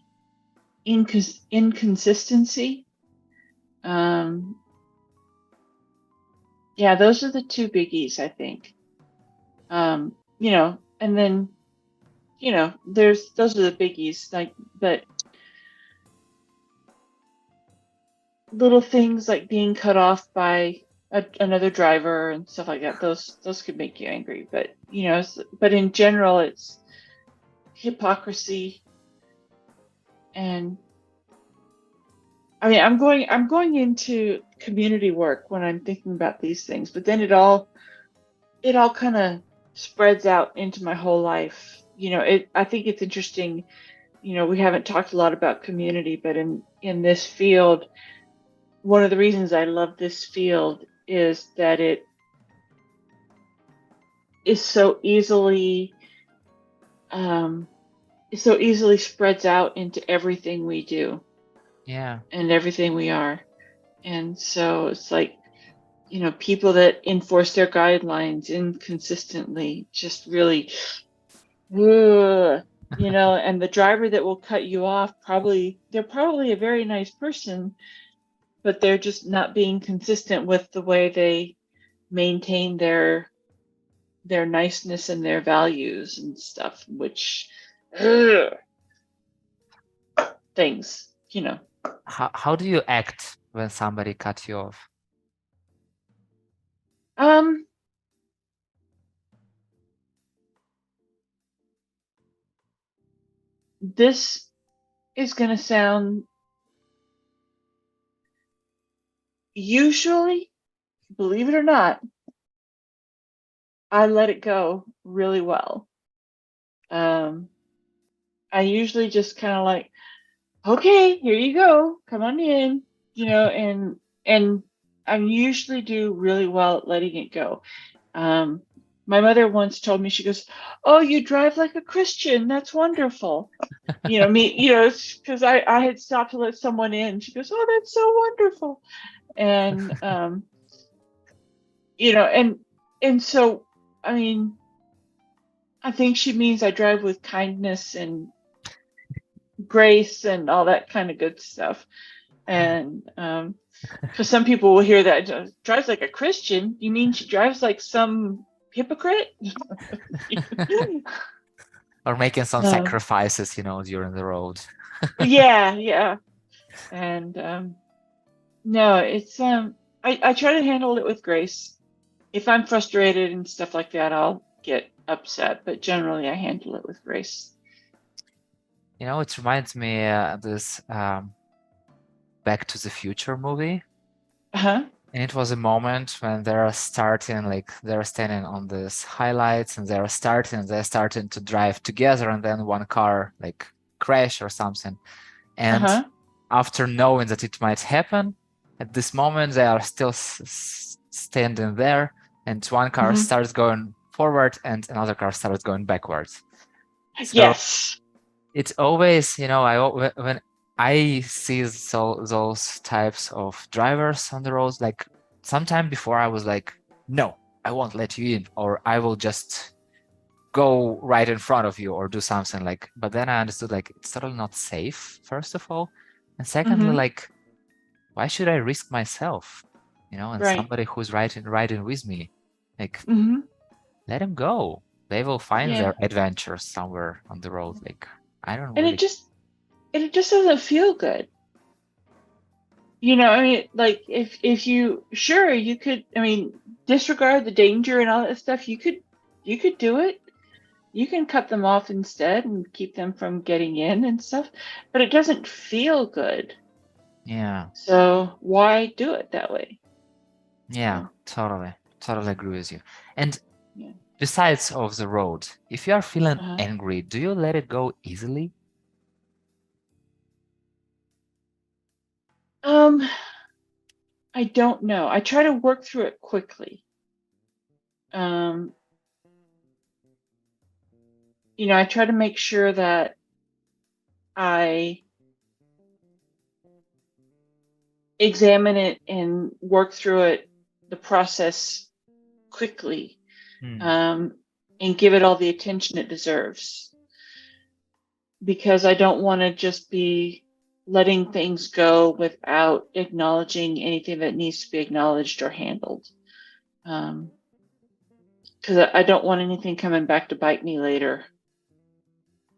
S2: inconsistency. Um, yeah, those are the two biggies, I think. And then, there's those are the biggies, but little things like being cut off by another driver and stuff like that, those could make you angry. But, but in general, it's hypocrisy. And I mean, I'm going into community work when I'm thinking about these things, but then it all kind of spreads out into my whole life. I think it's interesting. We haven't talked a lot about community, but in this field, one of the reasons I love this field is that it is so easily. it so easily spreads out into everything we do
S1: Yeah.
S2: and everything we are. And so it's like, people that enforce their guidelines inconsistently just really, ugh, and the driver that will cut you off, they're probably a very nice person, but they're just not being consistent with the way they maintain their niceness and their values and stuff, which ugh, things.
S1: How do you act when somebody cuts you off?
S2: Um, this is going to sound usually, believe it or not, I let it go really well. Um, I usually just kind of like, okay, here you go, come on in, and I usually do really well at letting it go. Um, my mother once told me, she goes, "Oh, you drive like a Christian. That's wonderful." Because I had stopped to let someone in. She goes, "Oh, that's so wonderful," and and so I mean, I think she means I drive with kindness and grace and all that kind of good stuff. And because some people will hear that drives like a Christian, you mean she drives like some hypocrite?
S1: Or making some
S2: Um,
S1: sacrifices, during the road.
S2: yeah. And no, it's I try to handle it with grace. If I'm frustrated and stuff like that, I'll get upset, but generally I handle it with grace.
S1: It reminds me this Back to the Future movie.
S2: Uh-huh.
S1: And it was a moment when they're standing on these highlights and they're starting to drive together, and then one car like crash or something. And
S2: Uh-huh.
S1: after knowing that it might happen, at this moment they are still standing there, and one car
S2: Hmm.
S1: starts going forward and another car starts going backwards. So
S2: Yes.
S1: it's always, when I see those types of drivers on the roads, like sometime before I was like, no, I won't let you in, or I will just go right in front of you or do something like, but then I understood like it's totally not safe, first of all. And secondly,
S2: Hmm.
S1: like, why should I risk myself? And
S2: Right.
S1: somebody who's riding with me, like,
S2: Hmm.
S1: let him go. They will find
S2: Yeah.
S1: their adventures somewhere on the road. Like, I don't
S2: And
S1: really.
S2: it just doesn't feel good. I mean, like if you sure you could, I mean, disregard the danger and all that stuff, you could do it. You can cut them off instead and keep them from getting in and stuff, but it doesn't feel good.
S1: Yeah,
S2: So why do it that way?
S1: yeah,
S2: So,
S1: totally agree with you. And
S2: yeah.
S1: besides of the road, if you are feeling
S2: Uh,
S1: angry, do you let it go easily?
S2: um, I don't know. I try to work through it quickly. Um, I try to make sure that I examine it and work through it, the process quickly,
S1: Hmm.
S2: um, and give it all the attention it deserves. Because I don't want to just be letting things go without acknowledging anything that needs to be acknowledged or handled. Because I don't want anything coming back to bite me later.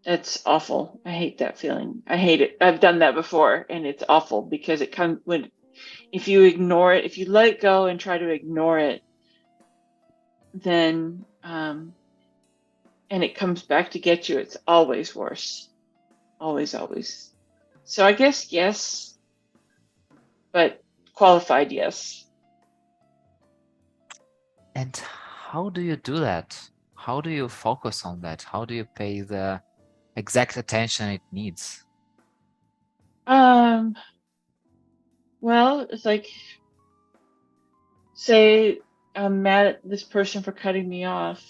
S2: That's awful. I hate that feeling. I hate it. I've done that before, and it's awful because it comes when if you ignore it, if you let it go and try to ignore it, then and it comes back to get you, it's always worse. Always, always. So I guess yes, but qualified yes.
S1: And how do you do that? How do you focus on that? How do you pay the exact attention it needs?
S2: Um, well, it's like, say I'm mad at this person for cutting me off.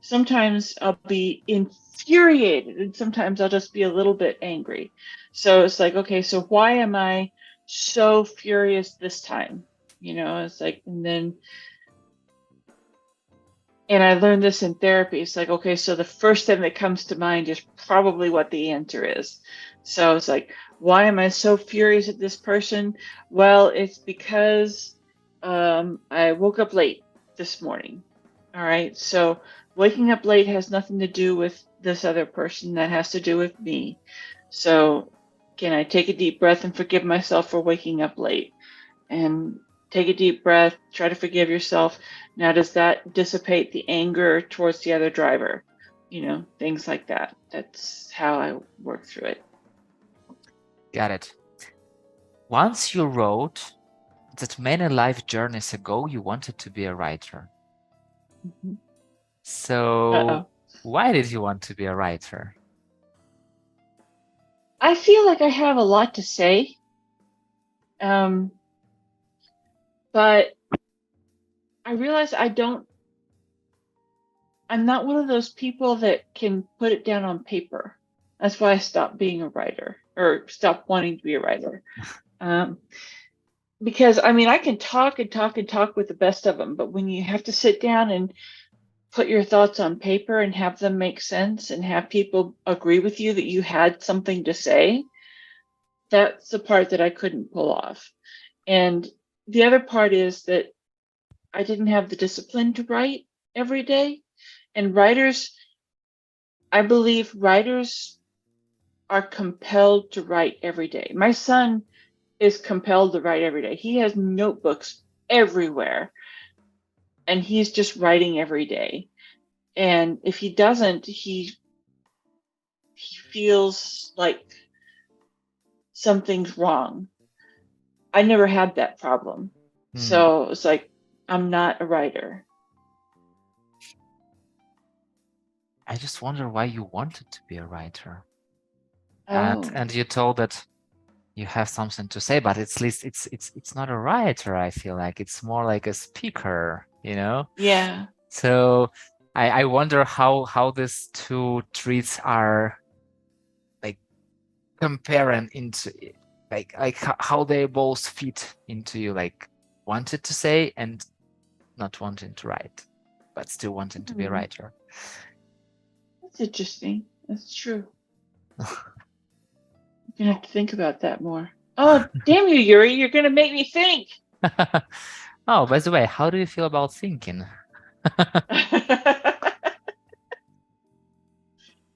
S2: sometimes I'll be infuriated and sometimes I'll just be a little bit angry. So it's like, okay, so why am I so furious this time? It's like, and I learned this in therapy. It's like, okay, so the first thing that comes to mind is probably what the answer is. So it's like, why am I so furious at this person? Well, it's because I woke up late this morning. All right. So waking up late has nothing to do with this other person. That has to do with me. So can I take a deep breath and forgive myself for waking up late? And take a deep breath, try to forgive yourself. Now, does that dissipate the anger towards the other driver? Things like that. That's how I work through it.
S1: Got it. Once you wrote that many life journeys ago, you wanted to be a writer.
S2: Mm-hmm.
S1: So why did you want to be a writer?
S2: I feel like I have a lot to say. But I realize I'm not one of those people that can put it down on paper. That's why I stopped being a writer or stopped wanting to be a writer. Because I can talk and talk and talk with the best of them, but when you have to sit down and put your thoughts on paper and have them make sense and have people agree with you that you had something to say, that's the part that I couldn't pull off. And the other part is that I didn't have the discipline to write every day. And I believe writers are compelled to write every day. My son is compelled to write every day. He has notebooks everywhere and he's just writing every day. And if he doesn't, he feels like something's wrong. I never had that problem. So it's like, I'm not a writer.
S1: I just wonder why you wanted to be a writer.
S2: Oh.
S1: And you told that you have something to say, but at least it's not a writer, I feel like. It's more like a speaker,
S2: Yeah.
S1: So I wonder how these two traits are like comparing into like how they both fit into you, like wanted to say and not wanting to write, but still wanting to be a writer.
S2: That's interesting. That's true. I'm gonna have to think about that more. Oh, damn you, Yuri! You're gonna make me think.
S1: Oh, by the way, how do you feel about thinking?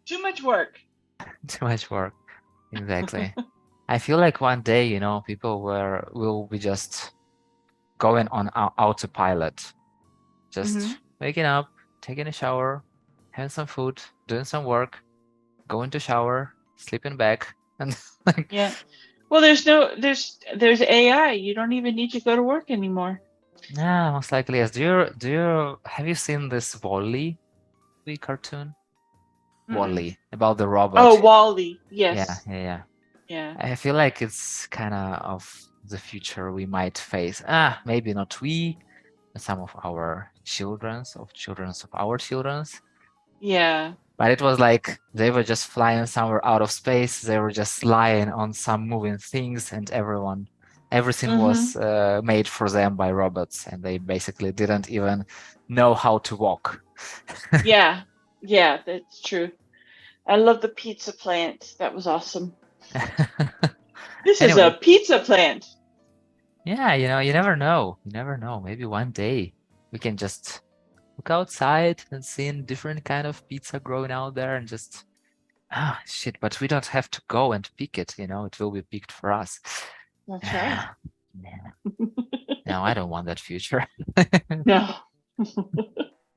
S2: Too much work.
S1: Too much work. Exactly. I feel like one day, people will be just going on autopilot, just waking up, taking a shower, having some food, doing some work, going to shower, sleeping back, and like
S2: Yeah. Well, there's AI. You don't even need to go to work anymore.
S1: yeah, most likely yes. Have you seen this Wall-E cartoon? Wall-E, about the robot.
S2: Oh, Wall-E. Yes.
S1: Yeah. I feel like it's kind of the future we might face. Maybe not we, some of our children's of our children's.
S2: Yeah.
S1: But it was like they were just flying somewhere out of space. They were just lying on some moving things, and everything was made for them by robots, and they basically didn't even know how to walk.
S2: Yeah, that's true. I love the pizza plant. That was awesome. This is a pizza plant.
S1: Yeah, you never know. You never know. Maybe one day we can just look outside and see different kind of pizza growing out there and just shit, but we don't have to go and pick it, it will be picked for us.
S2: That's right.
S1: No, I don't want that future.
S2: No.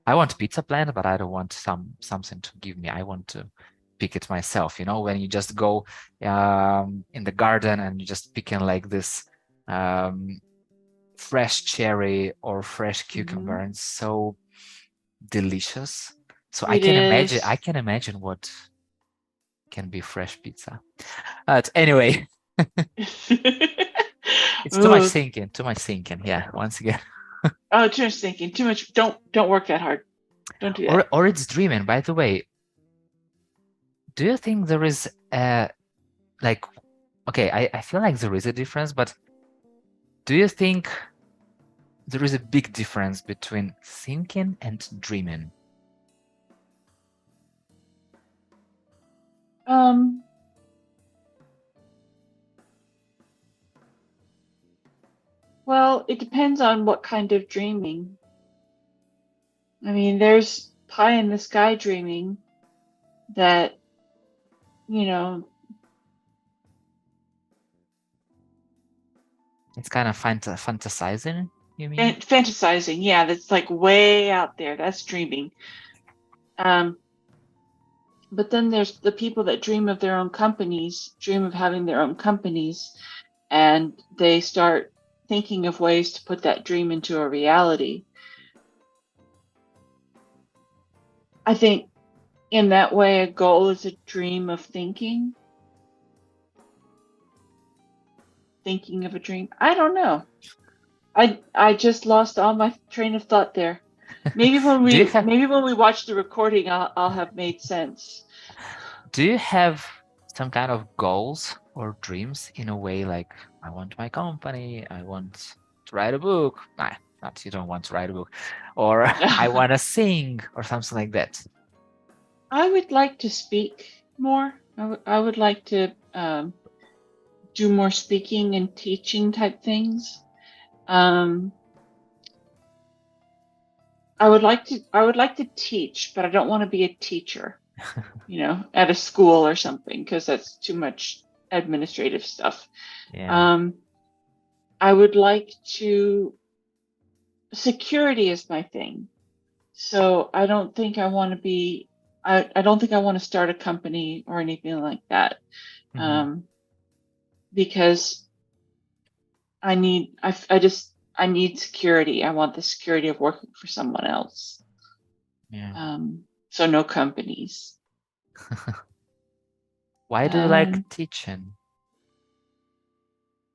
S1: I want pizza plant, but I don't want something to give me. I want to pick it myself. When you just go in the garden and you just picking like this fresh cherry or fresh cucumber, and so delicious. So I can imagine what can be fresh pizza. But anyway, it's too much thinking. Yeah, once again.
S2: Oh, too much thinking. Too much. Don't work that hard. Don't do that.
S1: Or it's dreaming. By the way, do you think there is like, okay, I feel like there is a difference, but do you think there is a big difference between thinking and dreaming?
S2: Um, well, it depends on what kind of dreaming. I mean, there's pie in the sky dreaming that, you know,
S1: It's kind of fantasizing, you mean?
S2: fantasizing. Yeah, that's like way out there. That's dreaming. Um, but then there's the people that dream of their own companies, dream of having their own companies, and they start thinking of ways to put that dream into a reality. I think in that way, a goal is a dream of thinking of a dream. I don't know. I just lost all my train of thought there. Maybe when
S1: Do you
S2: we
S1: have
S2: maybe when we watch the recording, I'll have made sense.
S1: do you have some kind of goals or dreams in a way like I want my company, I want to write a book. Nah, not you don't want to write a book. Or I want to sing or something like that.
S2: I would like to speak more. I would like to do more speaking and teaching type things. Um, I would like to teach, but I don't want to be a teacher, at a school or something, because that's too much administrative stuff.
S1: Yeah.
S2: I would like to, security is my thing. So I don't think I want to be, I don't think I want to start a company or anything like that.
S1: Mhm.
S2: Because I need security. I want the security of working for someone else.
S1: Yeah.
S2: So no companies.
S1: Why do you like
S2: Um,
S1: teaching?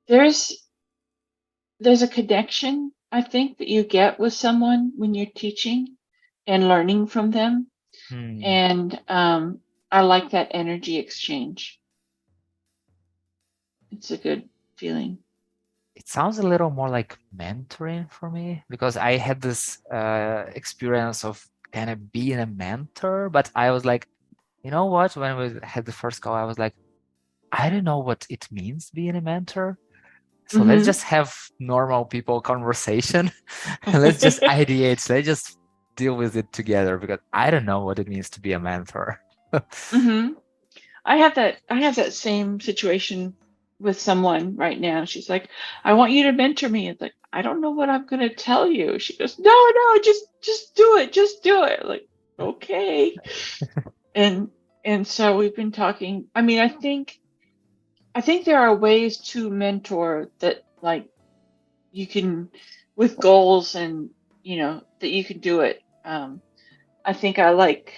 S2: there's a connection, I think, that you get with someone when you're teaching and learning from them.
S1: Hmm.
S2: And I like that energy exchange. It's a good feeling.
S1: It sounds a little more like mentoring for me because I had this experience of kind of being a mentor, but I was like, you know what? When we had the first call, I was like, I don't know what it means being a mentor. So let's
S2: Mm-hmm.
S1: just have normal people conversation. Let's just ideate. Let's just deal with it together because I don't know what it means to be a mentor.
S2: Mm-hmm. I have that same situation with someone right now. She's like, I want you to mentor me. It's like, I don't know what I'm gonna tell you. She goes, no, just do it. Just do it. Like, okay. And so we've been talking. I mean, I think there are ways to mentor that, like, you can, with goals, and that you can do it. I think I like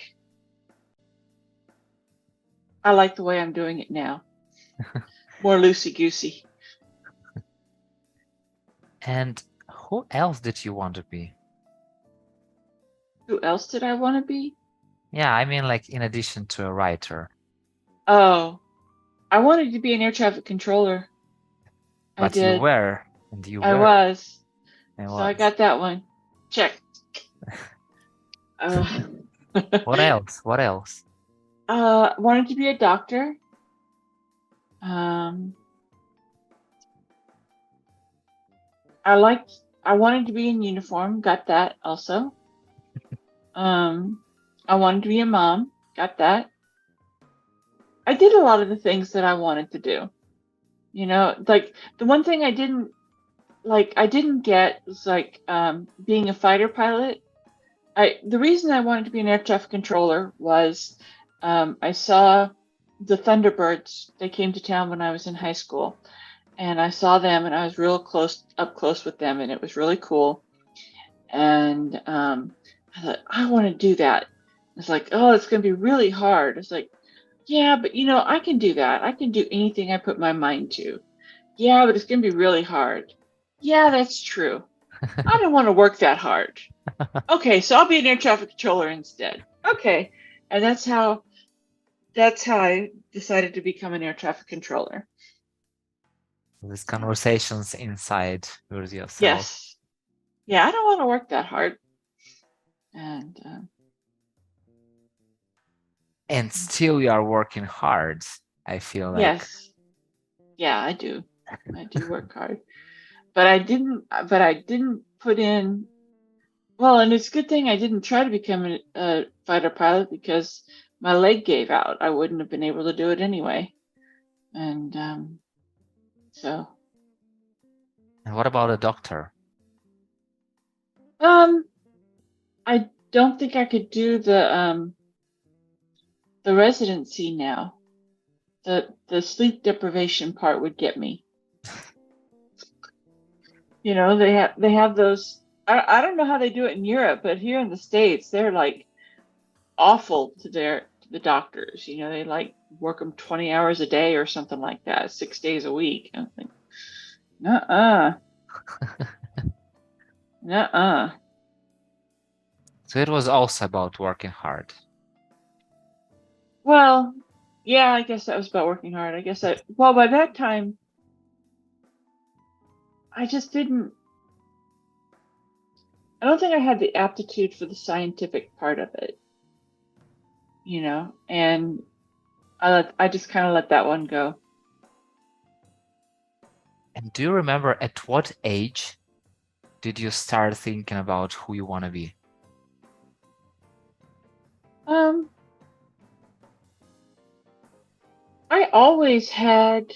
S2: the way I'm doing it now. More loosey goosey.
S1: And who else did you want to be?
S2: Who else did I want to be?
S1: Yeah, I mean, like in addition to a writer,
S2: Oh, I wanted to be an air traffic controller. I
S1: but you
S2: did.
S1: were, and you
S2: I
S1: were,
S2: was.
S1: and
S2: So I
S1: was.
S2: got that one. Check. Uh,
S1: What else? What else?
S2: wanted to be a doctor. Um, I wanted to be in uniform. Got that also. Um, I wanted to be a mom. Got that. I did a lot of the things that I wanted to do. Like the one thing I didn't get was like being a fighter pilot. The reason I wanted to be an air traffic controller was I saw the Thunderbirds. They came to town when I was in high school, and I saw them, and I was real up close with them, and it was really cool. And I thought, I want to do that. It's like, oh, it's going to be really hard. It's like, yeah, but I can do that. I can do anything I put my mind to. Yeah, but it's going to be really hard. Yeah, that's true. I don't want to work that hard. Okay, so I'll be an air traffic controller instead. Okay, and that's how I decided to become an air traffic controller.
S1: These conversations inside with yourself.
S2: Yes, yeah, I don't want to work that hard, and
S1: And still you are working hard, I feel like.
S2: yes, yeah, I do. I do work hard, but I didn't. But I didn't put in. Well, and it's a good thing I didn't try to become a fighter pilot because my leg gave out. I wouldn't have been able to do it anyway, and so
S1: And what about a doctor?
S2: um, I don't think I could do the residency now. The sleep deprivation part would get me. You know, they have those. I don't know how they do it in Europe, but here in the States, they're like awful to the doctors. You know, they like work them 20 hours a day or something like that, 6 days a week. I think, nuh-uh, nuh-uh.
S1: So it was also about working hard.
S2: Well, yeah, I guess that was about working hard. I guess well, by that time, I just didn't, I don't think I had the aptitude for the scientific part of it, you know, and I just kind of let that one go.
S1: And do you remember at what age did you start thinking about who you want to be?
S2: Um, I always had,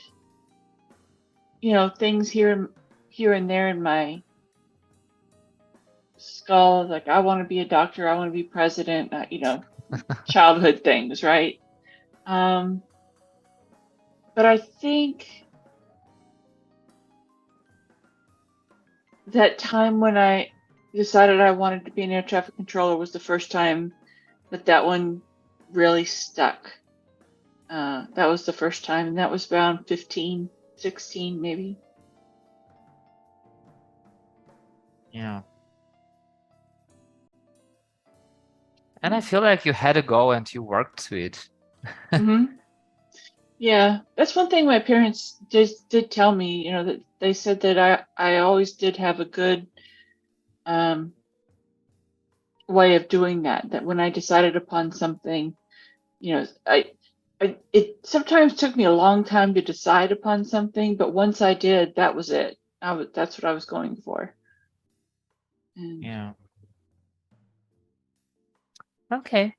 S2: you know, things here and there in my skull, like I want to be a doctor, I want to be president, you know, childhood things, right? Um, but I think that time when I decided I wanted to be an air traffic controller was the first time that one really stuck. That was the first time, and that was around 15, 16 maybe.
S1: Yeah. And I feel like you had a goal and you worked to it.
S2: Hmm. Yeah, that's one thing my parents did tell me, you know, that they said that I always did have a good um, way of doing that. That when I decided upon something, you know, it sometimes took me a long time to decide upon something, but once I did, that was it. That's what I was going for. And
S1: Yeah. Okay.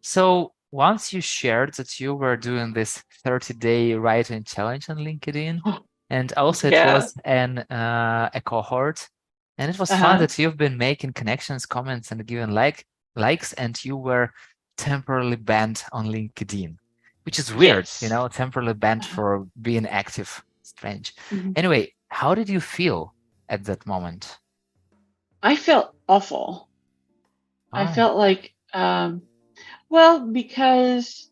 S1: So once you shared that you were doing this 30-day writing challenge on LinkedIn, and also it
S2: yeah,
S1: was a cohort, and it was fun
S2: uh-huh.
S1: that you've been making connections, comments, and giving likes, and you were temporarily banned on LinkedIn, which is weird, you
S2: Yes.
S1: know, temporarily banned
S2: Uh-huh.
S1: for being active. Strange.
S2: Mhm.
S1: Anyway, how did you feel at that moment?
S2: I felt awful. I
S1: Why?
S2: felt like, well, because,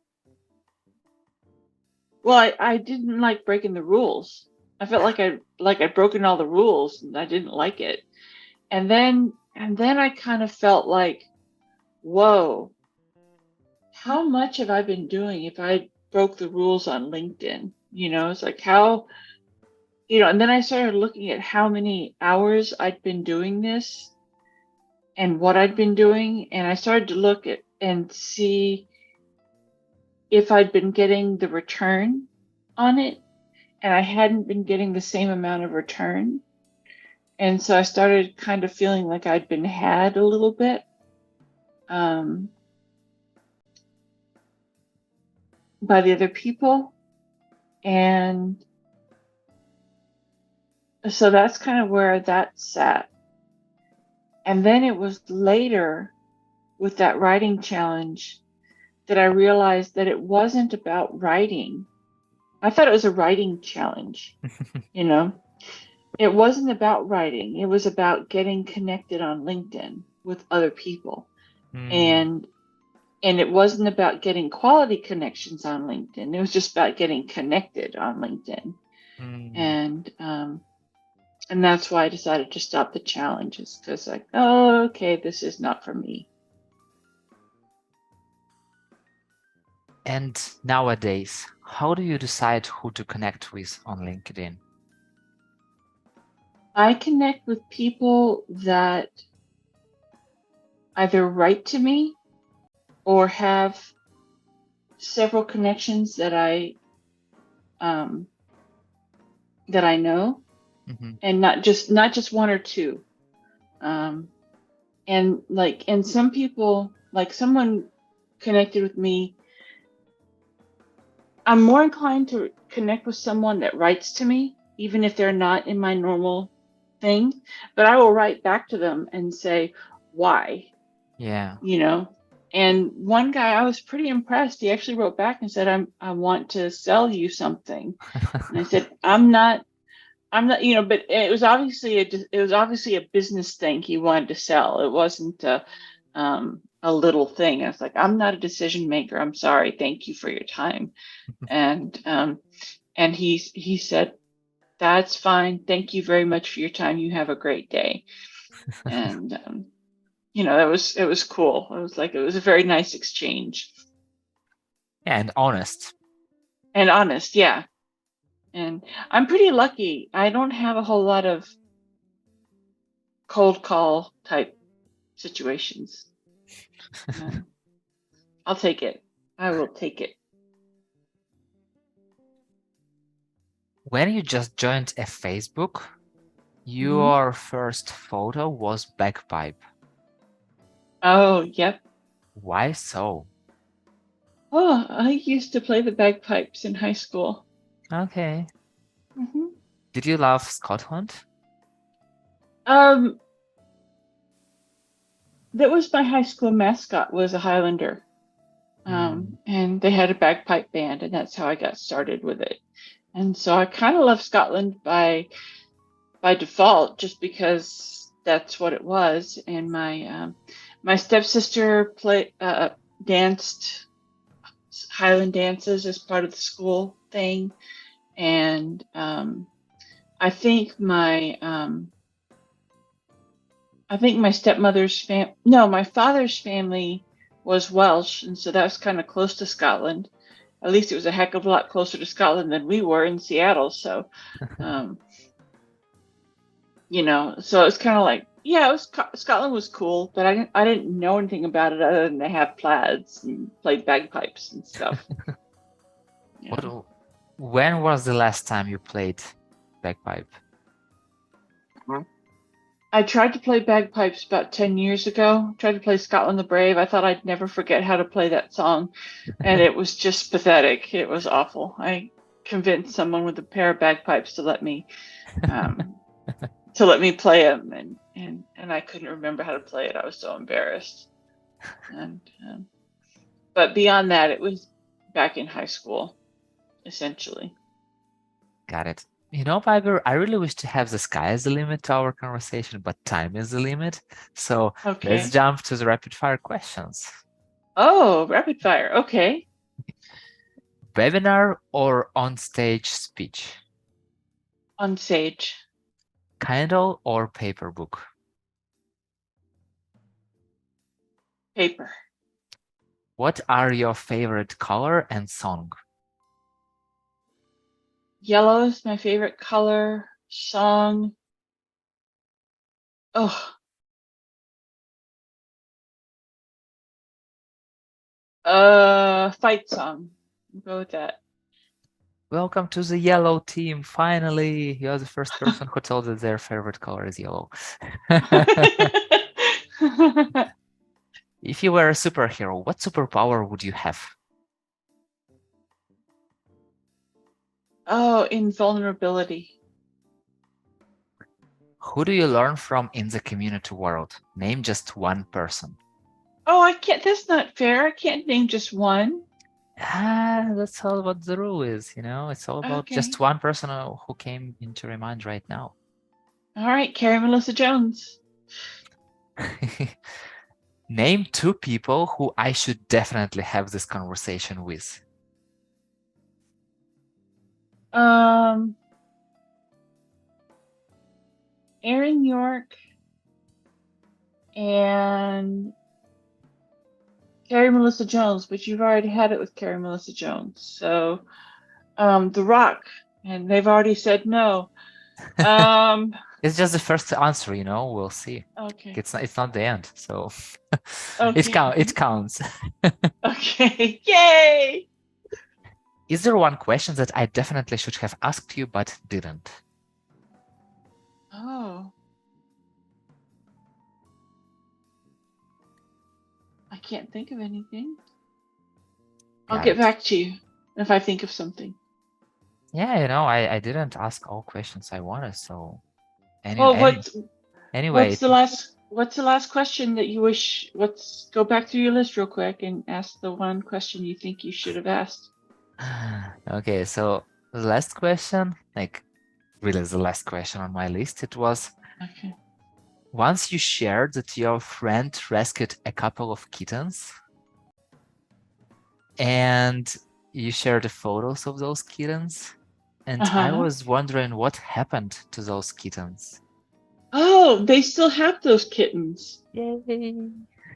S2: well, I didn't like breaking the rules. I felt like I'd broken all the rules and I didn't like it. And then I kind of felt like, whoa, how much have I been doing if I broke the rules on LinkedIn? You know, it's like how, you know, and then I started looking at how many hours I'd been doing this and what I'd been doing. And I started to look at and see if I'd been getting the return on it. And I hadn't been getting the same amount of return. And so I started kind of feeling like I'd been had a little bit. Um, by the other people. And so that's kind of where that sat. And then it was later with that writing challenge that I realized that it wasn't about writing. I thought it was a writing challenge, you know? It wasn't about writing. It was about getting connected on LinkedIn with other people.
S1: Hmm.
S2: And it wasn't about getting quality connections on LinkedIn. It was just about getting connected on LinkedIn.
S1: Hmm.
S2: And And that's why I decided to stop the challenges, because like, oh, okay, this is not for me.
S1: And nowadays, how do you decide who to connect with on LinkedIn?
S2: I connect with people that either write to me or have several connections that I know, and not just one or two. And some people, like someone connected with me. I'm more inclined to connect with someone that writes to me, even if they're not in my normal thing. But I will write back to them and say, why?
S1: Yeah.
S2: And one guy, I was pretty impressed. He actually wrote back and said, I want to sell you something. And I said, I'm not, but it was obviously a business thing he wanted to sell. It wasn't a little thing. I was like, I'm not a decision maker. I'm sorry. Thank you for your time. And he said, that's fine. Thank you very much for your time. You have a great day. And it was cool. It was a very nice exchange.
S1: And honest.
S2: And honest, yeah. And I'm pretty lucky. I don't have a whole lot of cold call type situations. I'll take it. I will take it.
S1: When you just joined a Facebook, your first photo was bagpipe.
S2: Oh, yep.
S1: Why so?
S2: Oh, I used to play the bagpipes in high school.
S1: Okay. Did you love Scotland?
S2: That was my high school mascot, was a Highlander. And they had a bagpipe band, and that's how I got started with it. And so I kind of love Scotland by default, just because that's what it was. And my stepsister danced Highland dances as part of the school thing, and I think my my father's family was Welsh, and so that was kind of close to Scotland. At least it was a heck of a lot closer to Scotland than we were in Seattle. So, so it's kind of like, yeah, Scotland was cool, but I didn't know anything about it other than they have plaids and played bagpipes and stuff.
S1: When was the last time you played bagpipe?
S2: I tried to play bagpipes about 10 years ago. Tried to play Scotland the Brave. I thought I'd never forget how to play that song. And it was just pathetic. It was awful. I convinced someone with a pair of bagpipes to let me play them, and I couldn't remember how to play it. I was so embarrassed. And but beyond that, it was back in high school, essentially.
S1: Got it. Piper, I really wish to have the sky as the limit to our conversation, but time is the limit. So let's jump to the rapid fire questions.
S2: Oh, rapid fire. Okay.
S1: Webinar or on-stage speech?
S2: On stage.
S1: Kindle or paper book?
S2: Paper.
S1: What are your favorite color and song?
S2: Yellow is my favorite color. Song. Oh. Fight song. We'll go with that.
S1: Welcome to the yellow team. Finally, you're the first person who told that their favorite color is yellow. If you were a superhero, what superpower would you have?
S2: Oh, invulnerability.
S1: Who do you learn from in the community world? Name just one person.
S2: Oh, I can't. That's not fair. I can't name just one.
S1: That's all what the rule is, It's all about just one person who came into your mind right now.
S2: All right, Carrie Melissa Jones.
S1: Name two people who I should definitely have this conversation with.
S2: Aaron York and Carrie Melissa Jones, but you've already had it with Carrie Melissa Jones. So, The Rock, and they've already said no.
S1: It's just the first answer, we'll see.
S2: Okay.
S1: It's not the end, so
S2: Okay.
S1: it counts.
S2: Okay. Yay!
S1: Is there one question that I definitely should have asked you but didn't?
S2: Oh. I can't think of anything. I'll
S1: Got
S2: get
S1: it.
S2: back to you if I think of something.
S1: Yeah, I didn't ask all questions I wanted, so
S2: Well,
S1: anyway,
S2: what's the last question that you wish? Let's go back through your list real quick and ask the one question you think you should have asked.
S1: okay, so the last question, like really the last question on my list, it was
S2: Okay.
S1: once you shared that your friend rescued a couple of kittens and you shared the photos of those kittens, and I
S2: Uh-huh.
S1: was wondering what happened to those kittens.
S2: Oh, they still have those kittens.
S1: Yay!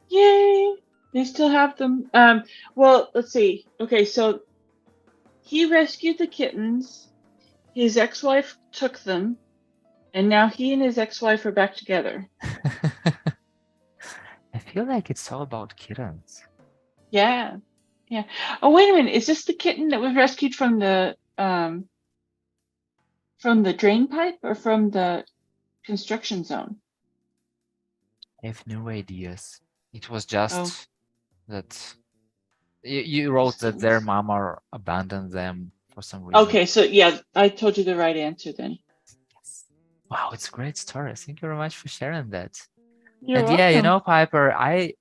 S2: Yay! They still have them. Well, let's see. Okay, so he rescued the kittens. His ex-wife took them, and now he and his ex-wife are back together.
S1: I feel like it's all about kittens.
S2: Yeah. Yeah. Oh, wait a minute. Is this the kitten that was rescued from the drain pipe or from the construction zone?
S1: I have no ideas. It was
S2: Oh,
S1: just that you wrote
S2: just
S1: that their
S2: kittens.
S1: mama abandoned them for some reason.
S2: Okay, so yeah, I told you the right answer then.
S1: Yes. Wow, it's a great story. Thank you very much for sharing that.
S2: You're
S1: And yeah,
S2: welcome.
S1: Piper, I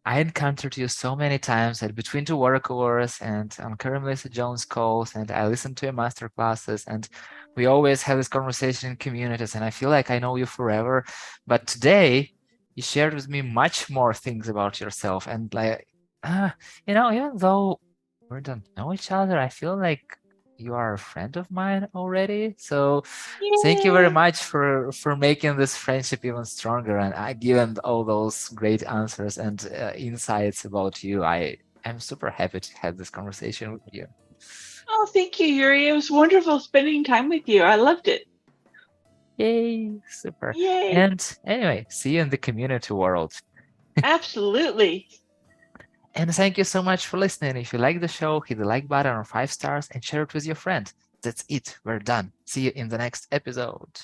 S1: encountered you so many times at between two work hours and on Karen Melissa Jones calls, and I listened to your master classes, and we always have this conversation in communities, and I feel like I know you forever. But today, you shared with me much more things about yourself, and even though we don't know each other, I feel like you are a friend of mine already. So thank you very
S2: Yay!
S1: much for making this friendship even stronger, and given all those great answers and insights about you. I'm super happy to have this conversation with you.
S2: Oh, thank you, Yuri. It was wonderful spending time with you. I loved it.
S1: Yay, super.
S2: Yay!
S1: And anyway, see you in the community world.
S2: Absolutely.
S1: And thank you so much for listening. If you like the show, hit the like button or 5 stars and share it with your friend. That's it. We're done. See you in the next episode.